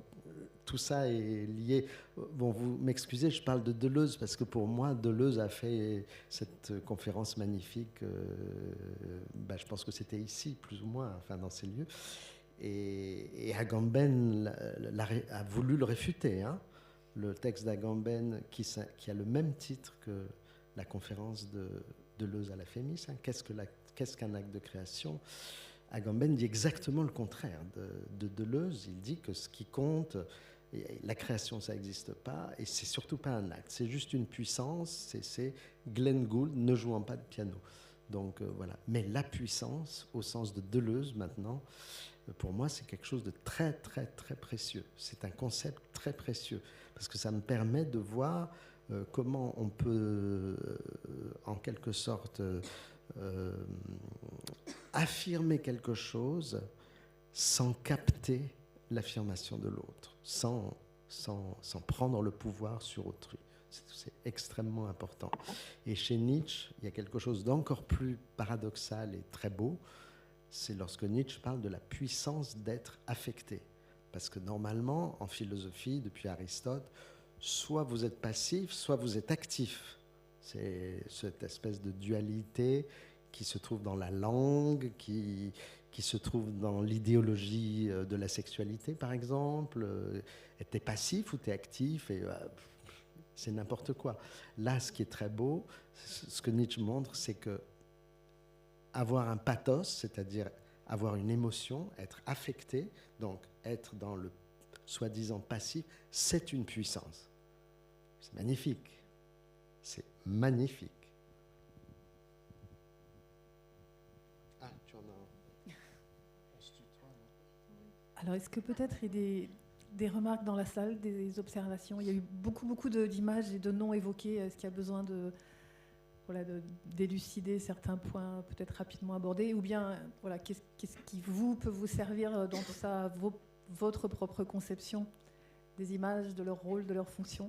tout ça est lié. Bon, vous m'excusez, je parle de Deleuze, parce que pour moi, Deleuze a fait cette conférence magnifique, je pense que c'était ici, plus ou moins, enfin dans ces lieux, et Agamben a voulu le réfuter, le texte d'Agamben qui a le même titre que la conférence de Deleuze à la Fémis, qu'est-ce qu'un acte de création ? Agamben dit exactement le contraire de Deleuze. Il dit que ce qui compte, la création, ça n'existe pas, et c'est surtout pas un acte, c'est juste une puissance, c'est Glenn Gould ne jouant pas de piano. Donc voilà. Mais la puissance, au sens de Deleuze maintenant, pour moi, c'est quelque chose de très, très, très précieux. C'est un concept très précieux, parce que ça me permet de voir comment on peut, en quelque sorte, affirmer quelque chose sans capter l'affirmation de l'autre, sans prendre le pouvoir sur autrui. C'est extrêmement important. Et chez Nietzsche, il y a quelque chose d'encore plus paradoxal et très beau, c'est lorsque Nietzsche parle de la puissance d'être affecté. Parce que normalement, en philosophie, depuis Aristote, soit vous êtes passif, soit vous êtes actif. C'est cette espèce de dualité qui se trouve dans la langue, qui se trouve dans l'idéologie de la sexualité, par exemple. T'es passif ou t'es actif, et c'est n'importe quoi. Là, ce qui est très beau, ce que Nietzsche montre, c'est que avoir un pathos, c'est-à-dire avoir une émotion, être affecté, donc être dans le soi-disant passif, c'est une puissance. C'est magnifique. C'est magnifique. Ah, tu en as un. Alors, est-ce que peut-être il y a des remarques dans la salle, des observations? Il y a eu beaucoup d'images et de noms évoqués. Est-ce qu'il y a besoin d'élucider certains points peut-être rapidement abordés? Ou bien, voilà, qu'est-ce qui peut vous servir dans tout ça, votre propre conception des images, de leur rôle, de leur fonction?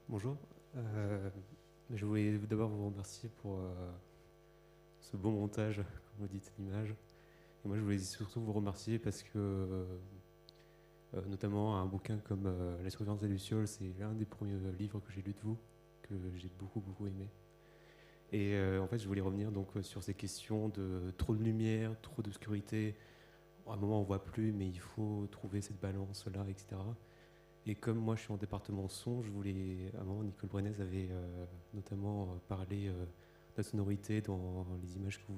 Bonjour. Je voulais d'abord vous remercier pour ce beau montage, comme vous dites, d'image. Et moi, je voulais surtout vous remercier parce que, notamment, un bouquin comme La surveillance des Lucioles, c'est l'un des premiers livres que j'ai lu de vous, que j'ai beaucoup aimé. Et en fait, je voulais revenir donc sur ces questions de trop de lumière, trop d'obscurité. À un moment, on ne voit plus, mais il faut trouver cette balance-là, etc. Et comme moi je suis en département son, je voulais, à un moment, Nicole Brenez avait notamment parlé de la sonorité dans les images que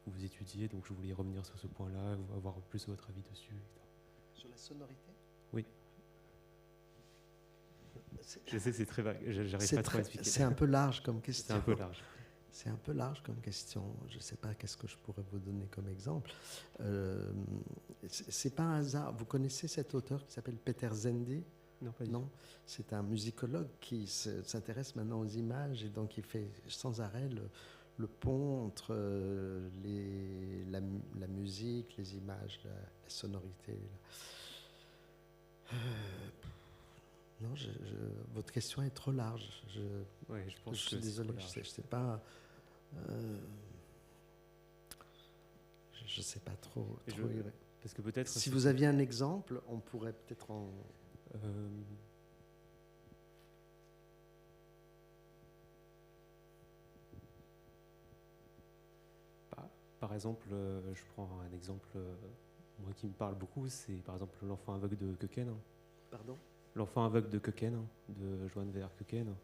vous étudiez, donc je voulais revenir sur ce point-là, avoir plus votre avis dessus, etc. Sur la sonorité? Oui. Je sais, c'est très vague, j'arrive pas trop à expliquer. C'est un peu large comme question. C'est un peu large. C'est un peu large comme question. Je ne sais pas qu'est-ce que je pourrais vous donner comme exemple. C'est pas un hasard. Vous connaissez cet auteur qui s'appelle Peter Zendy? Non, pas du tout. Non, c'est un musicologue qui s'intéresse maintenant aux images et donc il fait sans arrêt le pont entre la musique, les images, la sonorité. Non, votre question est trop large. Ouais, je pense je suis désolé, je ne sais pas. Je ne sais pas trop. Parce que peut-être si vous aviez un exemple, on pourrait peut-être en. Par exemple, je prends un exemple moi qui me parle beaucoup, c'est par exemple L'enfant aveugle de Köken. Pardon? L'enfant aveugle de Köken, de Johann Weber Köken.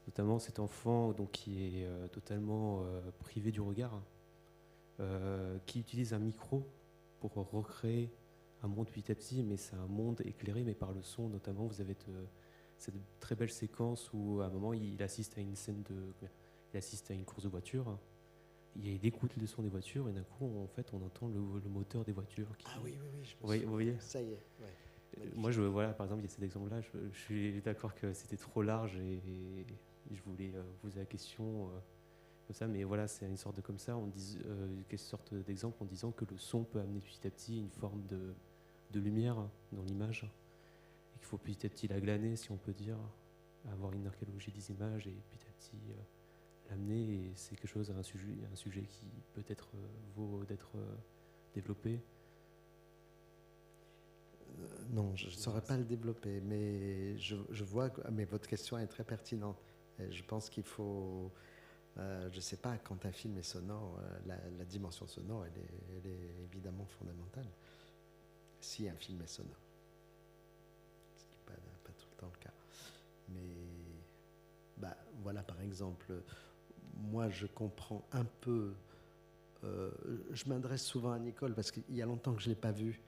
Notamment cet enfant donc, qui est totalement privé du regard, qui utilise un micro pour recréer un monde petit à petit, mais c'est un monde éclairé, mais par le son. Notamment, vous avez cette très belle séquence où à un moment il assiste à une course de voiture. Il écoute le son des voitures et d'un coup, en fait, on entend le moteur des voitures. Ah oui, vous voyez. Ça y est. Ouais. Moi, voilà, par exemple, il y a cet exemple-là. Je suis d'accord que c'était trop large et je voulais poser la question comme ça, mais voilà, c'est une sorte de comme ça. Quelle sorte d'exemple en disant que le son peut amener petit à petit une forme de lumière dans l'image et qu'il faut petit à petit la glaner, si on peut dire, avoir une archéologie des images et petit à petit l'amener. Et c'est quelque chose, un sujet qui peut-être vaut d'être développé. Non, je ne saurais pas le développer, mais je vois que mais votre question est très pertinente. Et je pense qu'il faut, je ne sais pas, quand un film est sonore, la dimension sonore, elle est évidemment fondamentale. Si un film est sonore, ce qui n'est pas tout le temps le cas. Mais voilà, par exemple, moi je comprends un peu. Je m'adresse souvent à Nicole parce qu'il y a longtemps que je ne l'ai pas vue.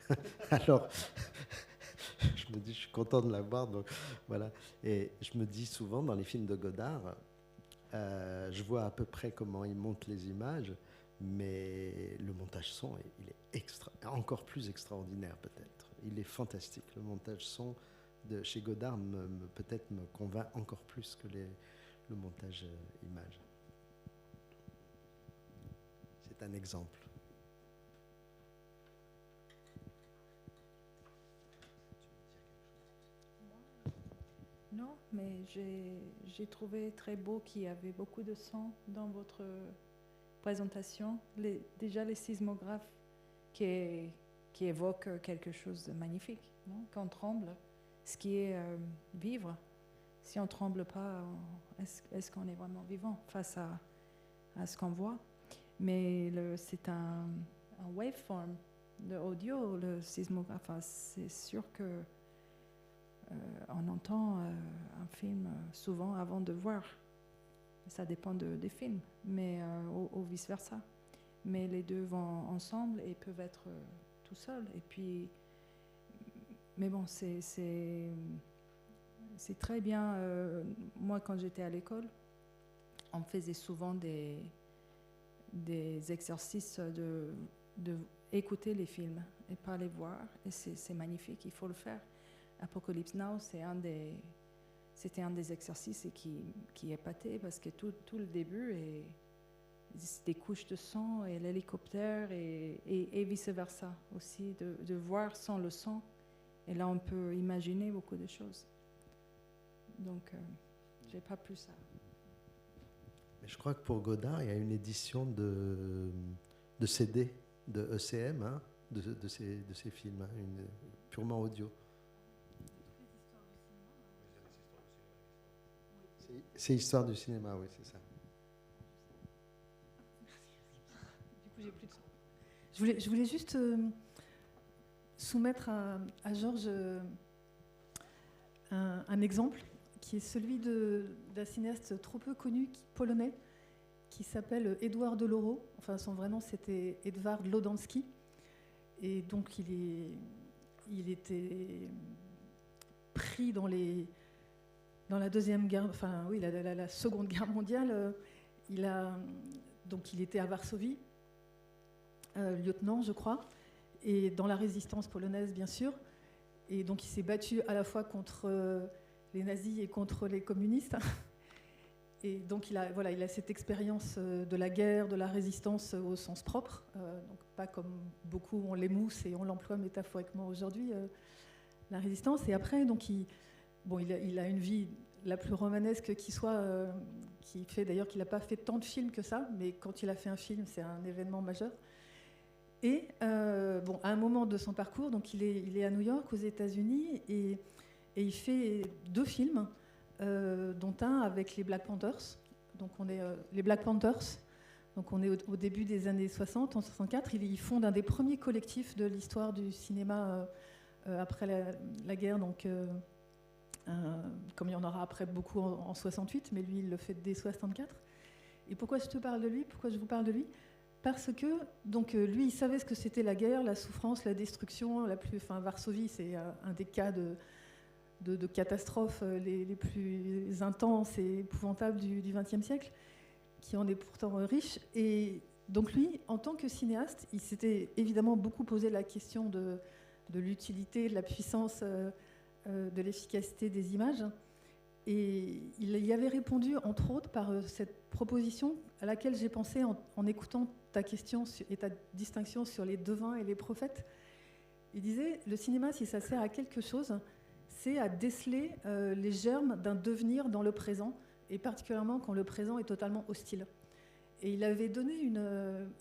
Alors, je me dis, je suis content de la voir. Donc, voilà. Et je me dis souvent, dans les films de Godard, je vois à peu près comment il monte les images, mais le montage son, il est encore plus extraordinaire peut-être. Il est fantastique. Le montage son de chez Godard peut-être me convainc encore plus que le montage image. C'est un exemple. Non, mais j'ai trouvé très beau qu'il y avait beaucoup de son dans votre présentation. Déjà les sismographes qui évoquent quelque chose de magnifique, non? Quand on tremble, ce qui est vivre. Si on ne tremble pas, est-ce qu'on est vraiment vivant face à ce qu'on voit? Mais c'est un waveform audio, le sismographe, c'est sûr que on entend un film souvent avant de voir. Ça dépend des films, mais ou vice-versa. Mais les deux vont ensemble et peuvent être tout seuls. Et puis, mais bon, c'est très bien. Moi, quand j'étais à l'école, on faisait souvent des exercices de écouter les films et pas les voir. Et c'est magnifique, il faut le faire. Apocalypse Now, c'était un des exercices et qui épatait parce que tout le début est des couches de sang et l'hélicoptère et vice-versa aussi, de voir sans le sang. Et là, on peut imaginer beaucoup de choses. Donc, j'ai pas plus ça. Mais je crois que pour Godard, il y a une édition de CD, de ECM, hein, de ces films, hein, purement audio. C'est Histoire du cinéma, oui, c'est ça. Du coup, j'ai plus de temps. Je voulais juste soumettre à Georges un exemple qui est celui d'un cinéaste trop peu connu, polonais, qui s'appelle Edward Deloro. Enfin, son vrai nom, c'était Edward Lodansky. Et donc, il était pris dans la deuxième guerre, enfin oui, la seconde guerre mondiale. Donc, il était à Varsovie, lieutenant, je crois, et dans la résistance polonaise, bien sûr. Et donc, il s'est battu à la fois contre les nazis et contre les communistes. Et donc, il a cette expérience de la guerre, de la résistance au sens propre. Donc, pas comme beaucoup, on l'émousse et on l'emploie métaphoriquement aujourd'hui, la résistance. Et après, donc, il a une vie la plus romanesque qui soit, qui fait d'ailleurs qu'il n'a pas fait tant de films que ça, mais quand il a fait un film, c'est un événement majeur. Et à un moment de son parcours, donc il est à New York, aux États-Unis, et il fait 2 films, dont un avec les Black Panthers. Donc les Black Panthers. Donc on est au début des années 60, en 64. Il fonde un des premiers collectifs de l'histoire du cinéma après la guerre. Donc comme il y en aura après beaucoup en 68, mais lui il le fait dès 64. Et pourquoi je te parle de lui ? Pourquoi je vous parle de lui ? Parce que donc lui il savait ce que c'était la guerre, la souffrance, la destruction. Varsovie, c'est un des cas de catastrophes les plus intenses et épouvantables du XXe siècle, qui en est pourtant riche. Et donc lui, en tant que cinéaste, il s'était évidemment beaucoup posé la question de l'utilité, de la puissance, de l'efficacité des images. Et il y avait répondu, entre autres, par cette proposition à laquelle j'ai pensé en écoutant ta question et ta distinction sur les devins et les prophètes. Il disait, le cinéma, si ça sert à quelque chose, c'est à déceler les germes d'un devenir dans le présent, et particulièrement quand le présent est totalement hostile. Et il avait donné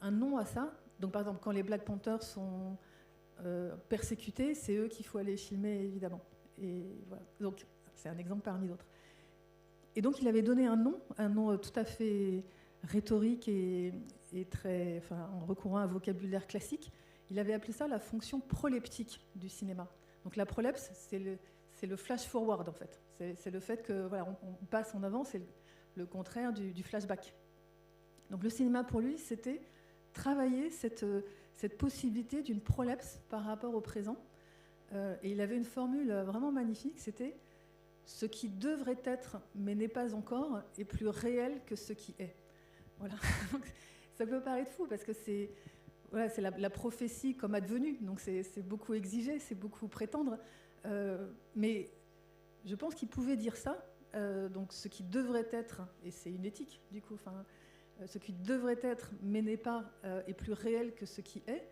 un nom à ça. Donc, par exemple, quand les Black Panthers sont persécutés, c'est eux qu'il faut aller filmer, évidemment. Et voilà. Donc, c'est un exemple parmi d'autres. Et donc, il avait donné un nom tout à fait rhétorique et très, en recourant à un vocabulaire classique. Il avait appelé ça la fonction proleptique du cinéma. Donc, la prolepse, c'est le flash forward, en fait. C'est le fait que on passe en avant, c'est le contraire du flashback. Donc le cinéma pour lui, c'était travailler cette possibilité d'une prolepse par rapport au présent. Et il avait une formule vraiment magnifique, c'était ce qui devrait être, mais n'est pas encore, est plus réel que ce qui est. Voilà. Donc, ça peut paraître fou parce que c'est la prophétie comme advenue. Donc c'est beaucoup exiger, c'est beaucoup prétendre. Mais je pense qu'il pouvait dire ça. Donc ce qui devrait être, et c'est une éthique du coup, ce qui devrait être mais n'est pas est plus réel que ce qui est.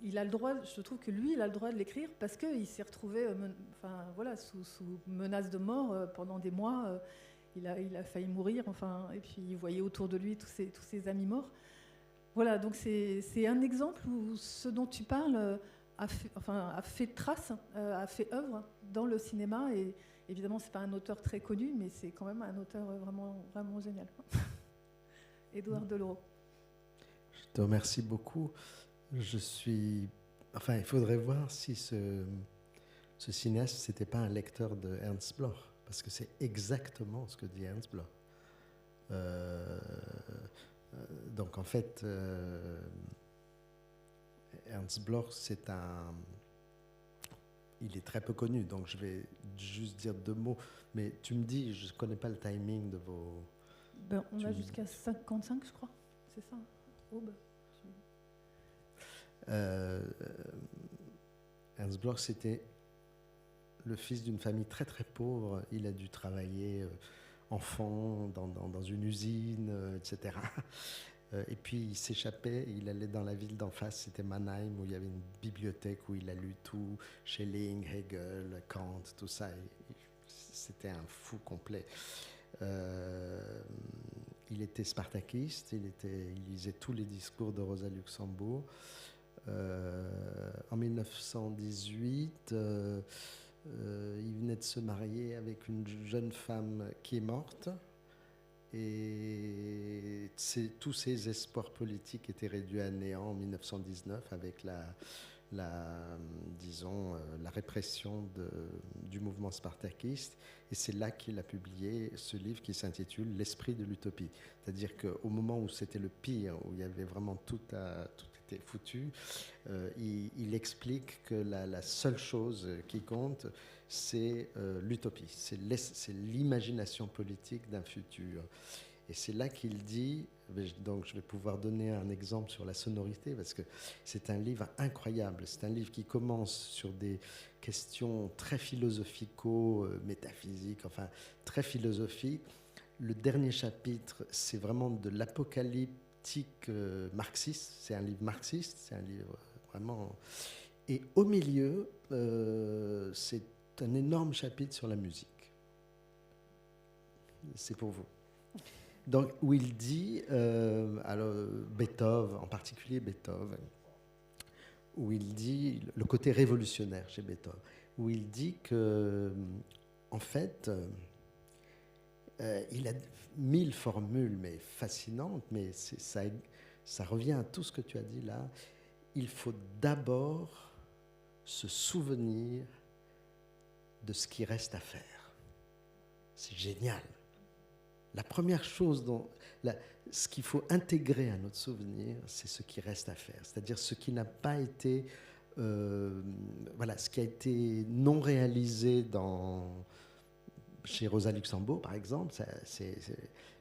Il a le droit, je trouve que lui, il a le droit de l'écrire parce qu'il s'est retrouvé sous menace de mort pendant des mois. Il a failli mourir, et puis il voyait autour de lui tous ses amis morts. Voilà, donc c'est un exemple où ce dont tu parles a fait trace, a fait œuvre dans le cinéma. Et évidemment, c'est pas un auteur très connu, mais c'est quand même un auteur vraiment, vraiment génial. Edward Deloro. Je te remercie beaucoup. Je suis... Enfin, il faudrait voir si ce cinéaste, c'était pas un lecteur de Ernst Bloch, parce que c'est exactement ce que dit Ernst Bloch. Donc en fait, Ernst Bloch, il est très peu connu, donc je vais juste dire 2 mots. Mais tu me dis, je ne connais pas le timing de vos... On a jusqu'à 55, je crois. C'est ça, Aube. Ernst Bloch, c'était le fils d'une famille très très pauvre. Il a dû travailler enfant dans une usine, etc. Et puis il s'échappait, il allait dans la ville d'en face, c'était Mannheim, où il y avait une bibliothèque où il a lu tout, Schelling, Hegel, Kant, tout ça. C'était un fou complet. Il était spartakiste, il lisait tous les discours de Rosa Luxembourg. En 1918, il venait de se marier avec une jeune femme qui est morte. Et tous ses espoirs politiques étaient réduits à néant en 1919 avec la répression du mouvement spartakiste. Et c'est là qu'il a publié ce livre qui s'intitule « L'esprit de l'utopie ». C'est-à-dire qu'au moment où c'était le pire, où il y avait vraiment tout était foutu, il explique que la seule chose qui compte, c'est l'utopie, c'est l'imagination politique d'un futur. Et c'est là qu'il dit, donc je vais pouvoir donner un exemple sur la sonorité, parce que c'est un livre incroyable. C'est un livre qui commence sur des questions très philosophico-métaphysiques, enfin très philosophiques. Le dernier chapitre, c'est vraiment de l'apocalyptique marxiste. C'est un livre marxiste, c'est un livre vraiment... Et au milieu, c'est un énorme chapitre sur la musique. C'est pour vous. Donc, où il dit, alors Beethoven, en particulier Beethoven, où il dit, le côté révolutionnaire chez Beethoven, où il dit que, en fait, il a 1000 formules, mais fascinantes, mais ça revient à tout ce que tu as dit là. Il faut d'abord se souvenir de ce qui reste à faire. C'est génial. La première chose, ce qu'il faut intégrer à notre souvenir, c'est ce qui reste à faire. C'est-à-dire ce qui n'a pas été, ce qui a été non réalisé chez Rosa Luxembourg, par exemple.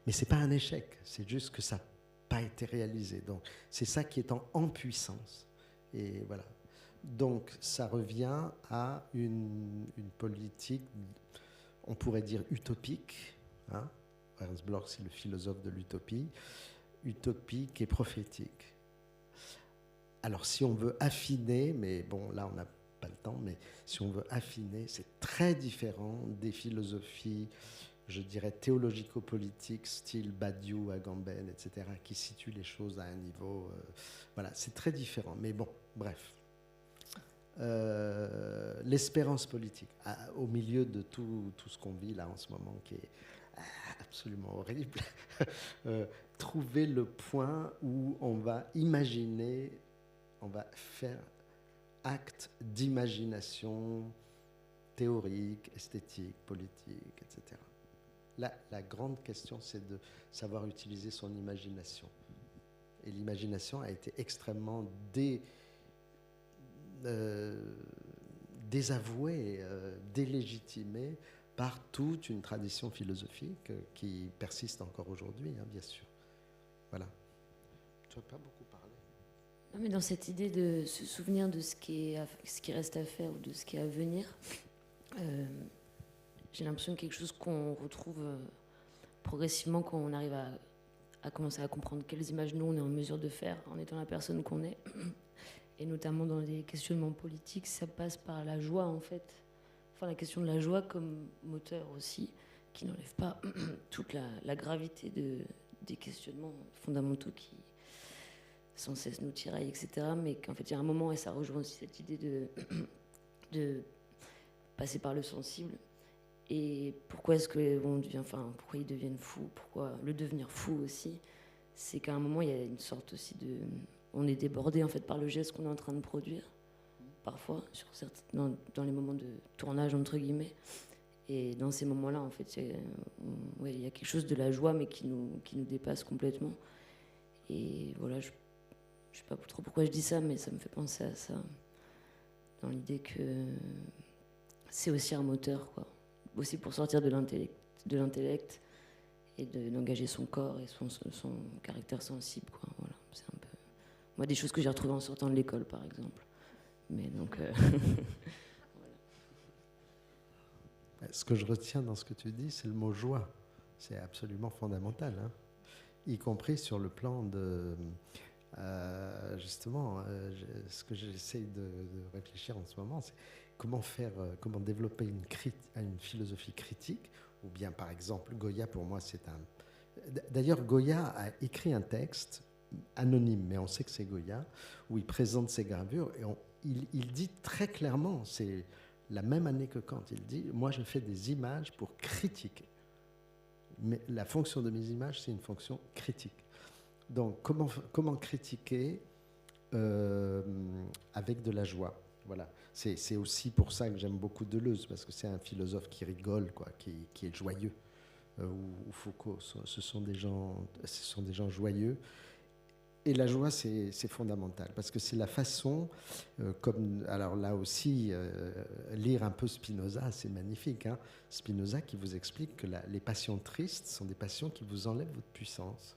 Mais ce n'est pas un échec, c'est juste que ça n'a pas été réalisé. Donc c'est ça qui est en puissance. Et voilà. Donc ça revient à une politique, on pourrait dire utopique, hein. Ernst Bloch, c'est le philosophe de l'utopie, utopique et prophétique. Alors si on veut affiner, mais bon là on n'a pas le temps, mais si on veut affiner, c'est très différent des philosophies, je dirais théologico-politiques, style Badiou, Agamben, etc., qui situent les choses à un niveau... voilà, c'est très différent, mais bon, bref. L'espérance politique, au milieu de tout ce qu'on vit là en ce moment, qui est absolument horrible, trouver le point où on va imaginer, on va faire acte d'imagination théorique, esthétique, politique, etc. La grande question, c'est de savoir utiliser son imagination. Et l'imagination a été extrêmement désavouée, délégitimée par toute une tradition philosophique qui persiste encore aujourd'hui, hein, bien sûr. Voilà. Tu n'as pas beaucoup parlé. Non, mais dans cette idée de se souvenir de ce qui reste à faire ou de ce qui est à venir, j'ai l'impression que quelque chose qu'on retrouve progressivement quand on arrive à commencer à comprendre quelles images nous on est en mesure de faire en étant la personne qu'on est, et notamment dans des questionnements politiques, ça passe par la joie en fait. Enfin, la question de la joie comme moteur aussi, qui n'enlève pas toute la gravité des questionnements fondamentaux qui sans cesse nous tiraillent, etc. Mais qu'en fait, il y a un moment, et ça rejoint aussi cette idée de passer par le sensible. Et pourquoi est-ce qu'on devient, enfin, pourquoi ils deviennent fous, pourquoi le devenir fou aussi, c'est qu'à un moment, il y a une sorte aussi on est débordé en fait par le geste qu'on est en train de produire, parfois, dans les moments de tournage, entre guillemets. Et dans ces moments-là, en fait, il y a quelque chose de la joie, mais qui nous dépasse complètement. Et voilà, je ne sais pas trop pourquoi je dis ça, mais ça me fait penser à ça, dans l'idée que c'est aussi un moteur, quoi. Aussi pour sortir de l'intellect et d'engager son corps et son caractère sensible, quoi. Voilà, c'est un peu... Moi, des choses que j'ai retrouvées en sortant de l'école, par exemple. Mais donc... Ce que je retiens dans ce que tu dis, c'est le mot joie. C'est absolument fondamental, hein. Y compris sur le plan de... justement, ce que j'essaie de réfléchir en ce moment, c'est comment développer une philosophie critique, ou bien par exemple, Goya, pour moi, c'est un... D'ailleurs, Goya a écrit un texte anonyme, mais on sait que c'est Goya, où il présente ses gravures, et il dit très clairement, c'est la même année que Kant, il dit, moi je fais des images pour critiquer. Mais la fonction de mes images, c'est une fonction critique. Donc, comment critiquer avec de la joie? Voilà. C'est aussi pour ça que j'aime beaucoup Deleuze, parce que c'est un philosophe qui rigole, quoi, qui est joyeux. Ou Foucault, ce sont des gens joyeux. Et la joie, c'est fondamental, parce que c'est la façon, alors là aussi, lire un peu Spinoza, c'est magnifique, hein. Spinoza qui vous explique que les passions tristes sont des passions qui vous enlèvent votre puissance.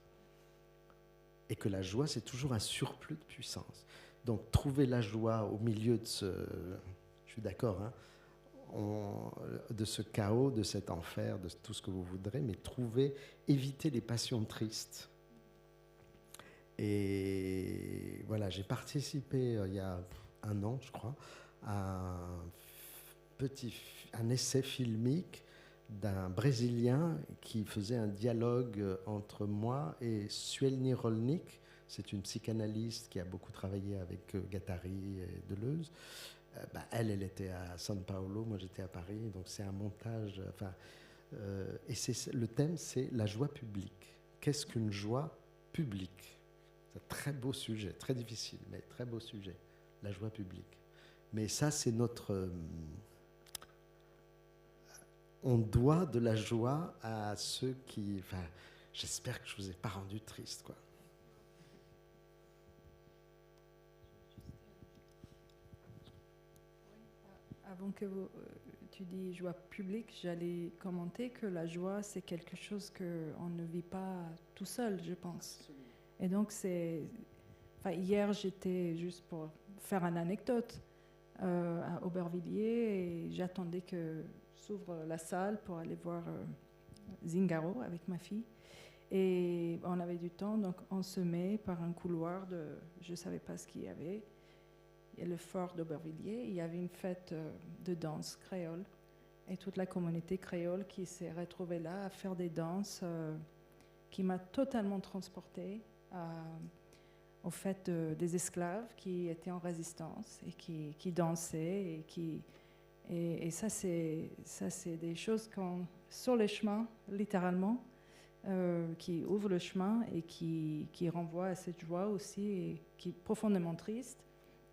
Et que la joie, c'est toujours un surplus de puissance. Donc, trouver la joie au milieu de je suis d'accord, hein, de ce chaos, de cet enfer, de tout ce que vous voudrez, mais éviter les passions tristes. Et voilà, j'ai participé il y a 1 an, je crois, à un essai filmique d'un Brésilien qui faisait un dialogue entre moi et Suelni Rolnik. C'est une psychanalyste qui a beaucoup travaillé avec Guattari et Deleuze. Elle était à São Paulo, moi j'étais à Paris, donc c'est un montage. Et le thème, c'est la joie publique. Qu'est-ce qu'une joie publique? C'est un très beau sujet, très difficile, mais très beau sujet, la joie publique. Mais ça, c'est notre... on doit de la joie à ceux qui... Enfin, j'espère que je ne vous ai pas rendu triste, quoi. Avant que tu dis joie publique, j'allais commenter que la joie, c'est quelque chose qu'on ne vit pas tout seul, je pense. Et donc, hier, j'étais, juste pour faire une anecdote, à Aubervilliers, et j'attendais que s'ouvre la salle pour aller voir Zingaro avec ma fille. Et on avait du temps, donc on se met par un couloir je ne savais pas ce qu'il y avait. Il y a le fort d'Aubervilliers, il y avait une fête de danse créole, et toute la communauté créole qui s'est retrouvée là à faire des danses qui m'a totalement transportée au fait des esclaves qui étaient en résistance et qui dansaient et ça c'est des choses sur le chemin littéralement qui ouvrent le chemin et qui renvoient à cette joie aussi et qui est profondément triste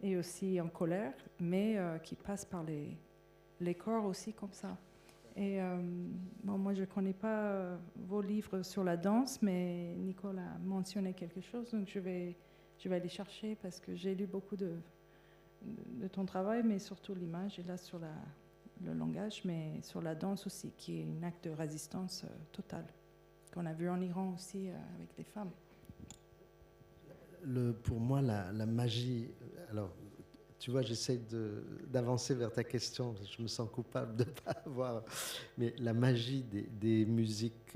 et aussi en colère, mais qui passe par les corps aussi comme ça. Et moi, je ne connais pas vos livres sur la danse, mais Nicole a mentionné quelque chose, donc je vais aller chercher parce que j'ai lu beaucoup de ton travail, mais surtout l'image, et là sur le langage, mais sur la danse aussi, qui est un acte de résistance totale, qu'on a vu en Iran aussi avec les femmes. Pour moi, la magie... Alors, tu vois, j'essaie d'avancer vers ta question, je me sens coupable de ne pas avoir... Mais la magie des musiques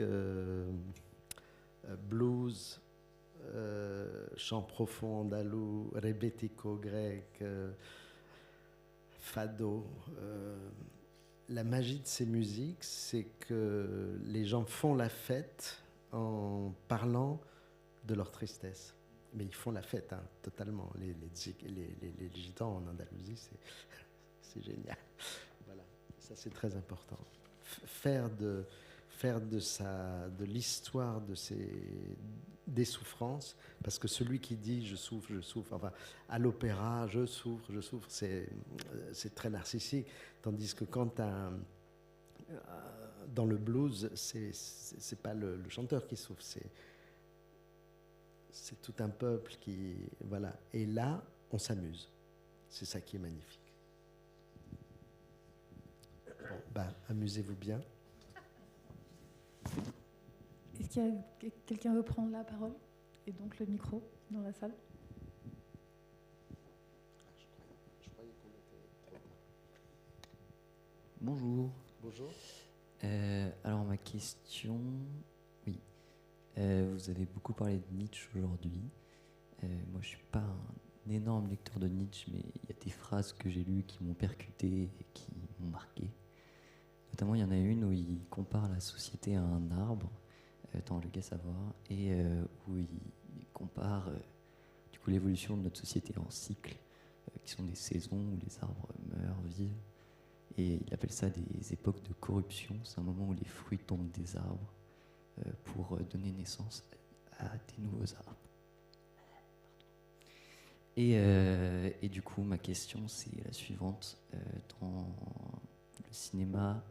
blues, chant profond andalou, rebético grec, fado... la magie de ces musiques, c'est que les gens font la fête en parlant de leur tristesse. Mais ils font la fête, hein, totalement. Les gitans en Andalousie, c'est génial. Voilà, ça c'est très important. Faire faire de l'histoire des souffrances, parce que celui qui dit je souffre, enfin, à l'opéra, je souffre, c'est très narcissique, tandis que dans le blues, c'est pas le chanteur qui souffre, c'est tout un peuple qui, voilà. Et là, on s'amuse. C'est ça qui est magnifique. Bon, amusez-vous bien. Est-ce qu'il y a quelqu'un veut prendre la parole et donc le micro dans la salle? Bonjour. Bonjour. Alors ma question, oui. Vous avez beaucoup parlé de Nietzsche aujourd'hui. Moi, je suis pas un énorme lecteur de Nietzsche, mais il y a des phrases que j'ai lues qui m'ont percuté et qui m'ont marqué. Notamment, il y en a une où il compare la société à un arbre, dans Le Gai Savoir, et où il compare du coup l'évolution de notre société en cycles, qui sont des saisons où les arbres meurent, vivent. Et il appelle ça des époques de corruption. C'est un moment où les fruits tombent des arbres pour donner naissance à des nouveaux arbres. Et du coup, ma question, c'est la suivante. Dans le cinéma,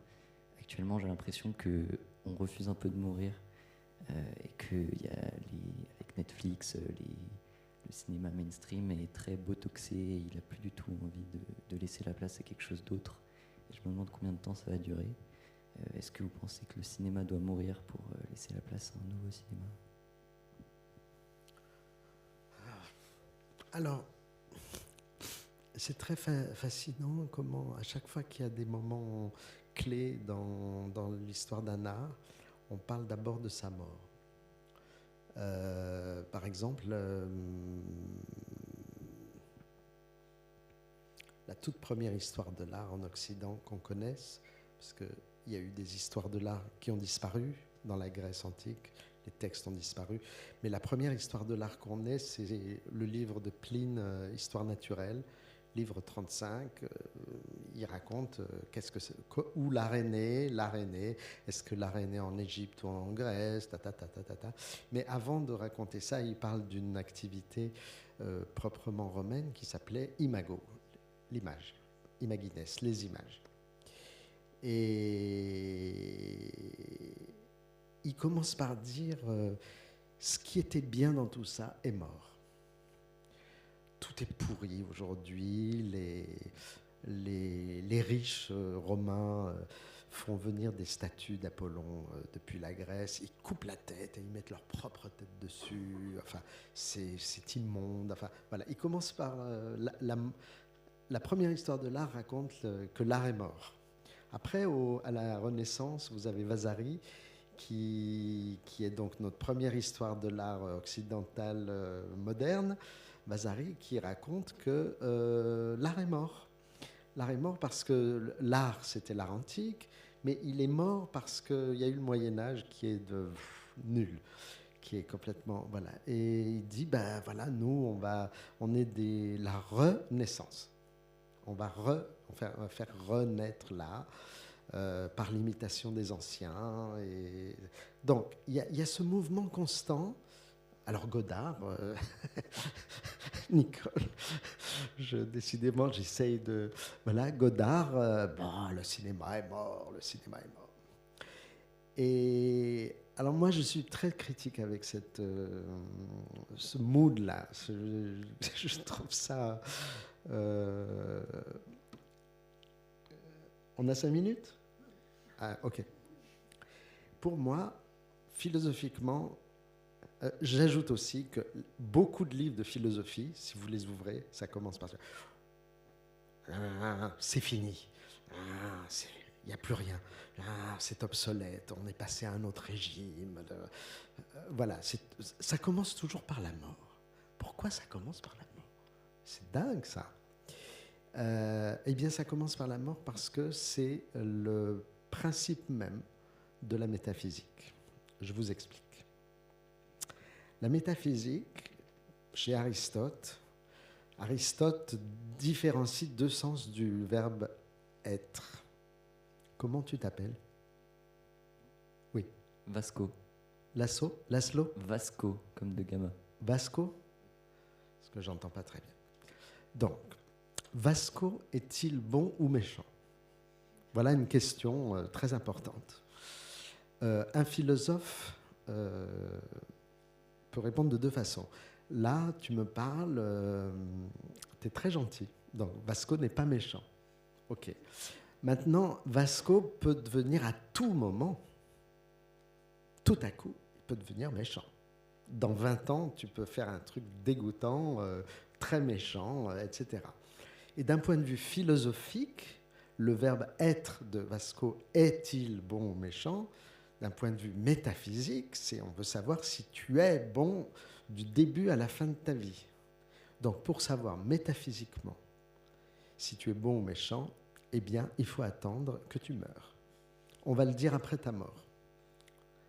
actuellement, j'ai l'impression qu'on refuse un peu de mourir et qu'il y a avec Netflix, le cinéma mainstream est très botoxé. Il n'a plus du tout envie de laisser la place à quelque chose d'autre. Et je me demande combien de temps ça va durer. Est-ce que vous pensez que le cinéma doit mourir pour laisser la place à un nouveau cinéma ? Alors, c'est très fascinant comment, à chaque fois qu'il y a des moments clés dans l'histoire d'un art, on parle d'abord de sa mort. Par exemple, la toute première histoire de l'art en Occident qu'on connaisse, parce qu'il y a eu des histoires de l'art qui ont disparu dans la Grèce antique, les textes ont disparu, mais la première histoire de l'art qu'on ait, c'est le livre de Pline, Histoire naturelle, livre 35, il raconte où l'art est né, est-ce que l'art est né en Égypte ou en Grèce, Mais avant de raconter ça, il parle d'une activité proprement romaine qui s'appelait imago, l'image, imagines, les images. Et il commence par dire ce qui était bien dans tout ça est mort. Tout est pourri aujourd'hui. Les riches romains font venir des statues d'Apollon depuis la Grèce. Ils coupent la tête et ils mettent leur propre tête dessus. Enfin, c'est immonde. Enfin, voilà. Il commence par la première histoire de l'art raconte que l'art est mort. Après, à la Renaissance, vous avez Vasari, qui est donc notre première histoire de l'art occidental moderne. Vasari qui raconte que l'art est mort. L'art est mort parce que l'art, c'était l'art antique, mais il est mort parce qu'il y a eu le Moyen-Âge qui est nul, qui est complètement... Voilà. Et il dit, voilà, nous, on est la Renaissance. On va faire renaître l'art par l'imitation des anciens. Et... Donc, il y a ce mouvement constant. Alors Godard, Nicole, décidément j'essaye de... Voilà, Godard, le cinéma est mort. Et alors moi je suis très critique avec ce mood-là. Je trouve ça... On a 5 minutes ? Ah, ok. Pour moi, philosophiquement, j'ajoute aussi que beaucoup de livres de philosophie, si vous les ouvrez, ça commence par c'est fini, il n'y a plus rien, c'est obsolète, on est passé à un autre régime. Voilà, ça commence toujours par la mort. Pourquoi ça commence par la mort ? C'est dingue ça. Eh bien, ça commence par la mort parce que c'est le principe même de la métaphysique. Je vous explique. La métaphysique, chez Aristote différencie 2 sens du verbe être. Comment tu t'appelles ? Oui. Vasco. Laszlo Vasco, comme de Gama. Vasco? Parce que j'entends pas très bien. Donc, Vasco est-il bon ou méchant? Voilà une question très importante. Un philosophe peut répondre de deux façons. Là, tu me parles, tu es très gentil. Donc, Vasco n'est pas méchant. OK. Maintenant, Vasco peut devenir à tout moment, tout à coup, il peut devenir méchant. Dans 20 ans, tu peux faire un truc dégoûtant, très méchant, etc. Et d'un point de vue philosophique, le verbe être de Vasco est-il bon ou méchant? D'un point de vue métaphysique, on veut savoir si tu es bon du début à la fin de ta vie. Donc pour savoir métaphysiquement si tu es bon ou méchant, eh bien il faut attendre que tu meurs. On va le dire après ta mort.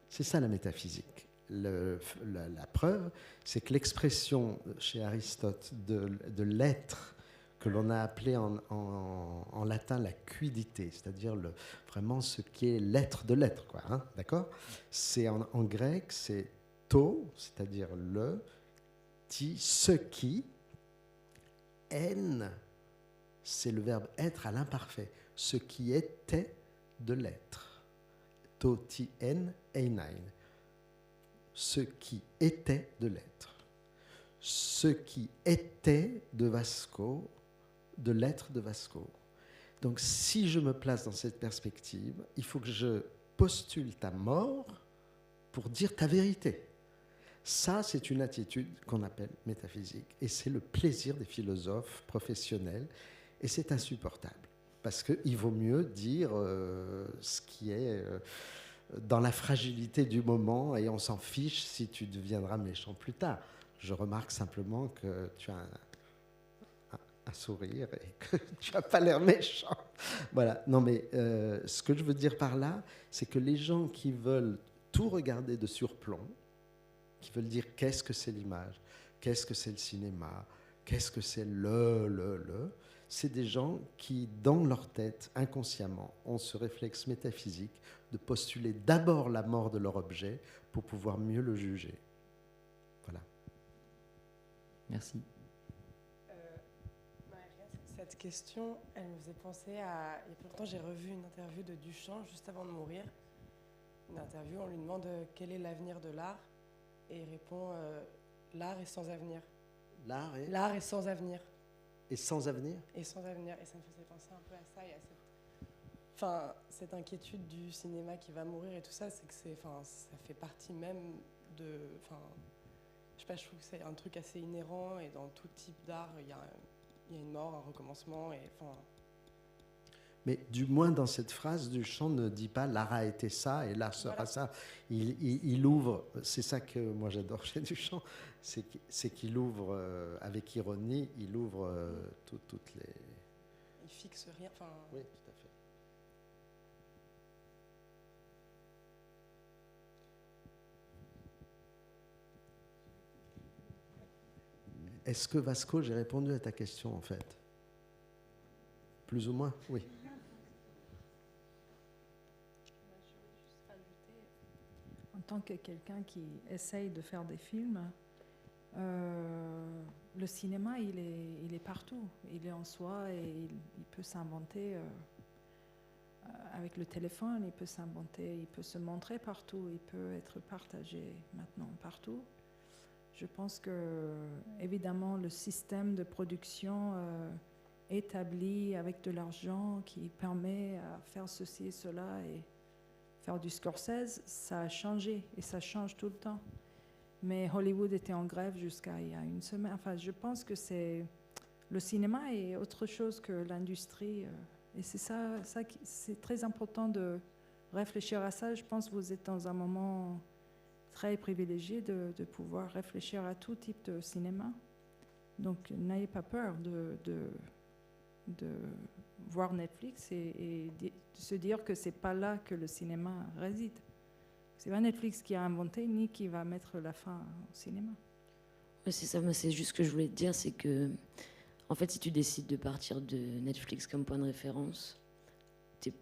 C'est ça la métaphysique. La preuve, c'est que l'expression chez Aristote de l'être, que l'on a appelé en latin la quiddité, c'est-à-dire vraiment ce qui est l'être de l'être, quoi, hein, d'accord? C'est en grec, c'est to, c'est-à-dire le, ti, ce qui, en, c'est le verbe être à l'imparfait, ce qui était de l'être. To, ti, en, einain. Ce qui était de l'être. Ce qui était de Vasco, de l'être de Vasco. Donc si je me place dans cette perspective, il faut que je postule ta mort pour dire ta vérité. Ça, c'est une attitude qu'on appelle métaphysique. Et c'est le plaisir des philosophes professionnels. Et c'est insupportable. Parce qu'il vaut mieux dire ce qui est dans la fragilité du moment, et on s'en fiche si tu deviendras méchant plus tard. Je remarque simplement que tu as un sourire et que tu n'as pas l'air méchant. Voilà. Non, mais ce que je veux dire par là, c'est que les gens qui veulent tout regarder de surplomb, qui veulent dire qu'est-ce que c'est l'image, qu'est-ce que c'est le cinéma, qu'est-ce que c'est c'est des gens qui, dans leur tête, inconsciemment, ont ce réflexe métaphysique de postuler d'abord la mort de leur objet pour pouvoir mieux le juger. Voilà. Merci. Cette question, elle me faisait penser à... Il y a peu de temps, j'ai revu une interview de Duchamp juste avant de mourir. Une interview, on lui demande quel est l'avenir de l'art, et il répond l'art est sans avenir. L'art est sans avenir. Et sans avenir? Et sans avenir. Et ça me faisait penser un peu à ça et à cette inquiétude du cinéma qui va mourir et tout ça, c'est que ça fait partie même de... je sais pas, je trouve que c'est un truc assez inhérent, et dans tout type d'art, il y a une mort, un recommencement, et Mais du moins dans cette phrase, Duchamp ne dit pas l'art a été ça et l'art sera ça. Il ouvre, c'est ça que moi j'adore chez Duchamp, c'est qu'il ouvre avec ironie, il ouvre toutes les... Il fixe rien. Oui, tout à fait. Est-ce que Vasco, j'ai répondu à ta question en fait? Plus ou moins, oui. En tant que quelqu'un qui essaye de faire des films, le cinéma, il est partout. Il est en soi, et il peut s'inventer avec le téléphone, il peut s'inventer, il peut se montrer partout, il peut être partagé maintenant partout. Je pense que, évidemment, le système de production établi avec de l'argent qui permet à faire ceci et cela et faire du Scorsese, ça a changé et ça change tout le temps. Mais Hollywood était en grève jusqu'à il y a une semaine. Enfin, je pense que le cinéma est autre chose que l'industrie. Et c'est c'est très important de réfléchir à ça. Je pense que vous êtes dans un moment très privilégié de pouvoir réfléchir à tout type de cinéma. Donc, n'ayez pas peur de voir Netflix et de se dire que c'est pas là que le cinéma réside. C'est pas Netflix qui a inventé ni qui va mettre la fin au cinéma. Ouais, c'est ça, moi c'est juste ce que je voulais te dire, c'est que en fait si tu décides de partir de Netflix comme point de référence,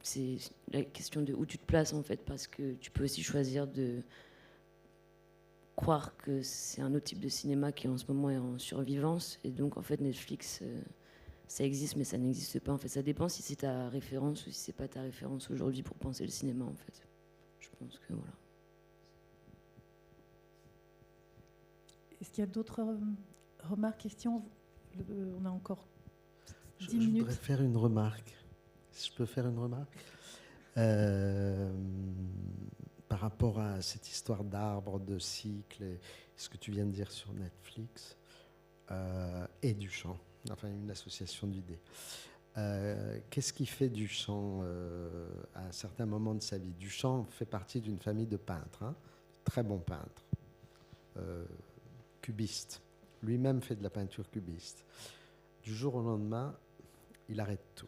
c'est la question de où tu te places en fait, parce que tu peux aussi choisir de croire que c'est un autre type de cinéma qui en ce moment est en survivance, et donc en fait Netflix ça existe mais ça n'existe pas en fait. Ça dépend si c'est ta référence ou si c'est pas ta référence aujourd'hui pour penser le cinéma en fait. Je pense que voilà. Est-ce qu'il y a d'autres remarques, questions? On a encore 10 Je minutes. voudrais faire une remarque. Si je peux faire une remarque par rapport à cette histoire d'arbre, de cycle, et ce que tu viens de dire sur Netflix et Duchamp, enfin une association d'idées. Qu'est-ce qui fait Duchamp à un certain moment de sa vie? Duchamp fait partie d'une famille de peintres, hein, très bons peintres, cubistes. Lui-même fait de la peinture cubiste. Du jour au lendemain, il arrête tout.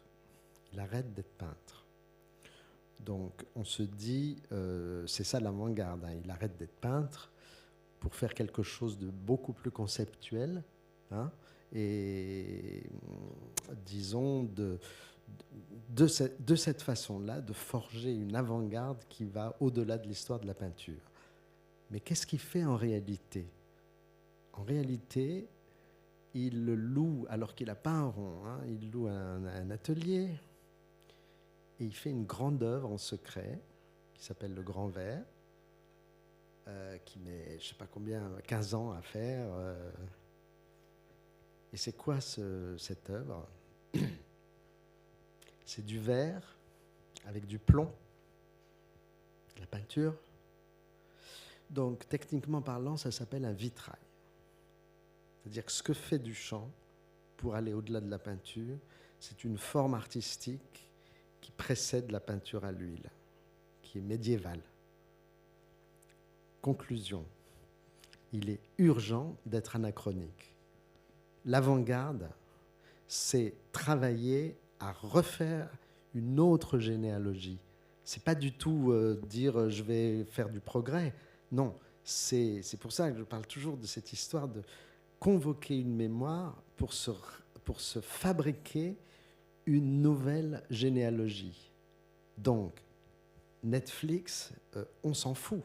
Il arrête d'être peintre. Donc on se dit, c'est ça l'avant-garde, hein, il arrête d'être peintre pour faire quelque chose de beaucoup plus conceptuel, hein, et disons de cette façon-là, de forger une avant-garde qui va au-delà de l'histoire de la peinture. Mais qu'est-ce qu'il fait en réalité? En réalité, il loue, alors qu'il n'a pas un rond, hein, il loue un atelier et il fait une grande œuvre en secret qui s'appelle Le Grand Verre, qui met, je ne sais pas combien, 15 ans à faire. Et c'est quoi cette œuvre? C'est du verre avec du plomb, de la peinture. Donc, techniquement parlant, ça s'appelle un vitrail. C'est-à-dire que ce que fait Duchamp, pour aller au-delà de la peinture, c'est une forme artistique qui précède la peinture à l'huile, qui est médiévale. Conclusion, il est urgent d'être anachronique. L'avant-garde, c'est travailler à refaire une autre généalogie. C'est pas du tout dire je vais faire du progrès. Non, c'est pour ça que je parle toujours de cette histoire de convoquer une mémoire pour se fabriquer une nouvelle généalogie. Donc, Netflix, on s'en fout.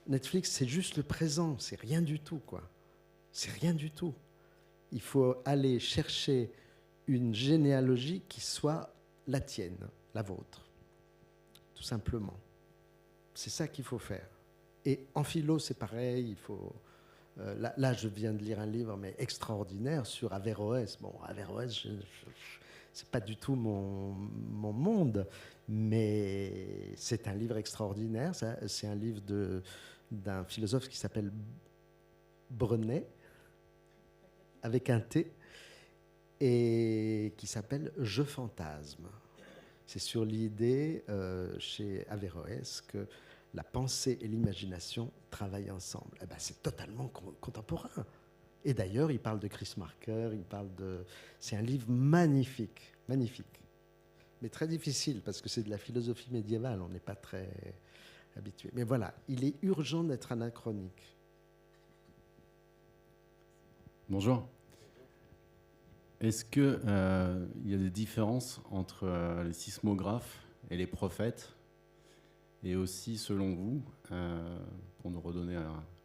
Netflix, c'est juste le présent, c'est rien du tout, quoi. C'est rien du tout. Il faut aller chercher une généalogie qui soit la tienne, la vôtre, tout simplement. C'est ça qu'il faut faire. Et en philo, c'est pareil, il faut... Là, je viens de lire un livre mais extraordinaire sur Averroès. Bon, Averroès, c'est pas du tout mon monde, mais c'est un livre extraordinaire. C'est un livre d'un philosophe qui s'appelle Brenet, avec un T, et qui s'appelle Je fantasme. C'est sur l'idée chez Averroès que la pensée et l'imagination travaillent ensemble. Eh ben, c'est totalement contemporain. Et d'ailleurs, il parle de Chris Marker, c'est un livre magnifique, magnifique. Mais très difficile, parce que c'est de la philosophie médiévale, on n'est pas très habitué. Mais voilà, il est urgent d'être anachronique. Bonjour. Est-ce qu'il y a des différences entre les sismographes et les prophètes? Et aussi, selon vous, pour nous redonner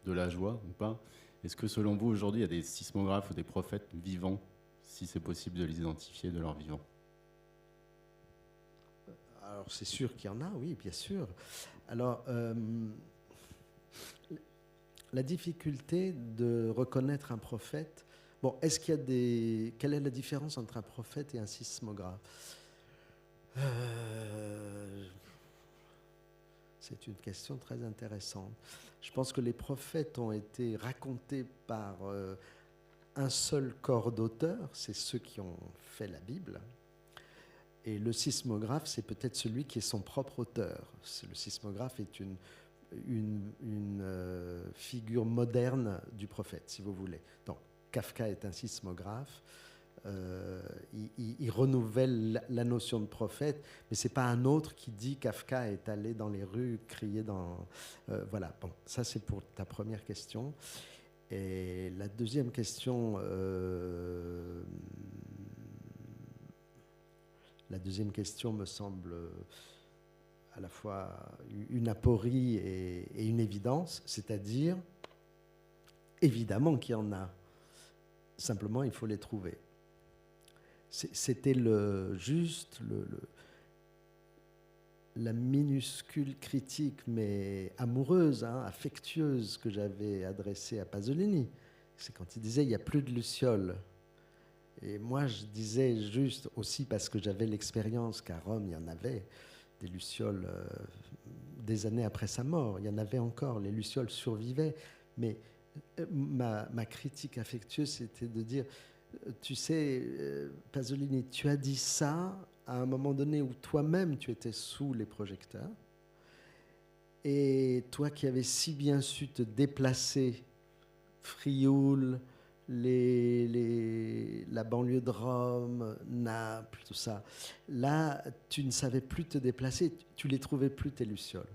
de la joie ou pas, est-ce que selon vous, aujourd'hui, il y a des sismographes ou des prophètes vivants, si c'est possible de les identifier de leur vivant? Alors, c'est sûr qu'il y en a, oui, bien sûr. Alors, la difficulté de reconnaître un prophète... Bon, est-ce qu'il y a des... Quelle est la différence entre un prophète et un sismographe? C'est une question très intéressante. Je pense que les prophètes ont été racontés par un seul corps d'auteurs, c'est ceux qui ont fait la Bible. Et le sismographe, c'est peut-être celui qui est son propre auteur. Le sismographe est une figure moderne du prophète, si vous voulez. Donc, Kafka est un sismographe. Il renouvelle la notion de prophète, mais ce n'est pas un autre qui dit Kafka est allé dans les rues crier dans... voilà, bon, ça c'est pour ta première question. Et la deuxième question, La deuxième question me semble à la fois une aporie et une évidence, c'est-à-dire, évidemment qu'il y en a. Simplement, il faut les trouver. C'était la minuscule critique, mais amoureuse, affectueuse, que j'avais adressée à Pasolini. C'est quand il disait « il n'y a plus de lucioles ». Et moi, je disais juste aussi parce que j'avais l'expérience qu'à Rome, il y en avait des lucioles des années après sa mort. Il y en avait encore, les lucioles survivaient. Mais ma critique affectueuse, c'était de dire, tu sais, Pasolini, tu as dit ça à un moment donné où toi-même, tu étais sous les projecteurs. Et toi qui avais si bien su te déplacer, Frioul, la banlieue de Rome, Naples, tout ça. Là, tu ne savais plus te déplacer, tu les trouvais plus, tes lucioles.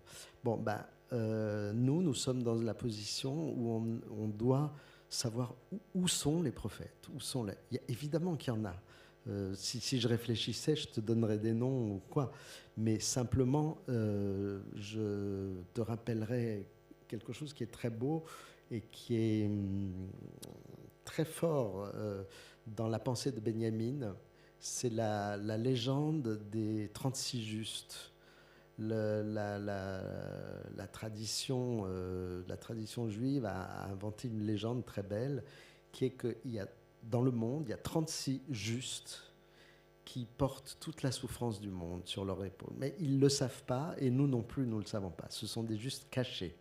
Bon, nous sommes dans la position où on doit savoir où sont les prophètes, évidemment qu'il y en a. Si je réfléchissais, je te donnerais des noms ou quoi. Mais simplement, je te rappellerai quelque chose qui est très beau et qui est très fort dans la pensée de Benjamin. C'est la légende des 36 justes. La tradition juive a inventé une légende très belle qui est que dans le monde, il y a 36 justes qui portent toute la souffrance du monde sur leurs épaules. Mais ils ne le savent pas, et nous non plus, nous ne le savons pas. Ce sont des justes cachés.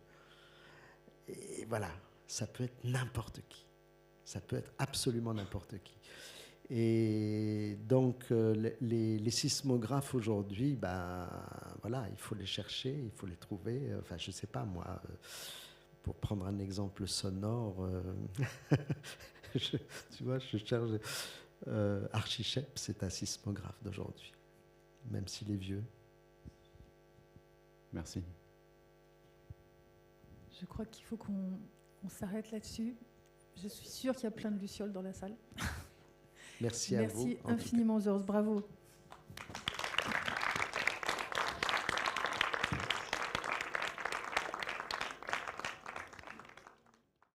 Et voilà, ça peut être n'importe qui. Ça peut être absolument n'importe qui. Et donc, les sismographes aujourd'hui, voilà, il faut les chercher, il faut les trouver. Enfin, je ne sais pas, moi, pour prendre un exemple sonore, tu vois, je cherche... Archichep, c'est un sismographe d'aujourd'hui, même s'il est vieux. Merci. Je crois qu'il faut qu'on s'arrête là-dessus. Je suis sûre qu'il y a plein de lucioles dans la salle. Merci à vous. Merci infiniment, Georges. Bravo.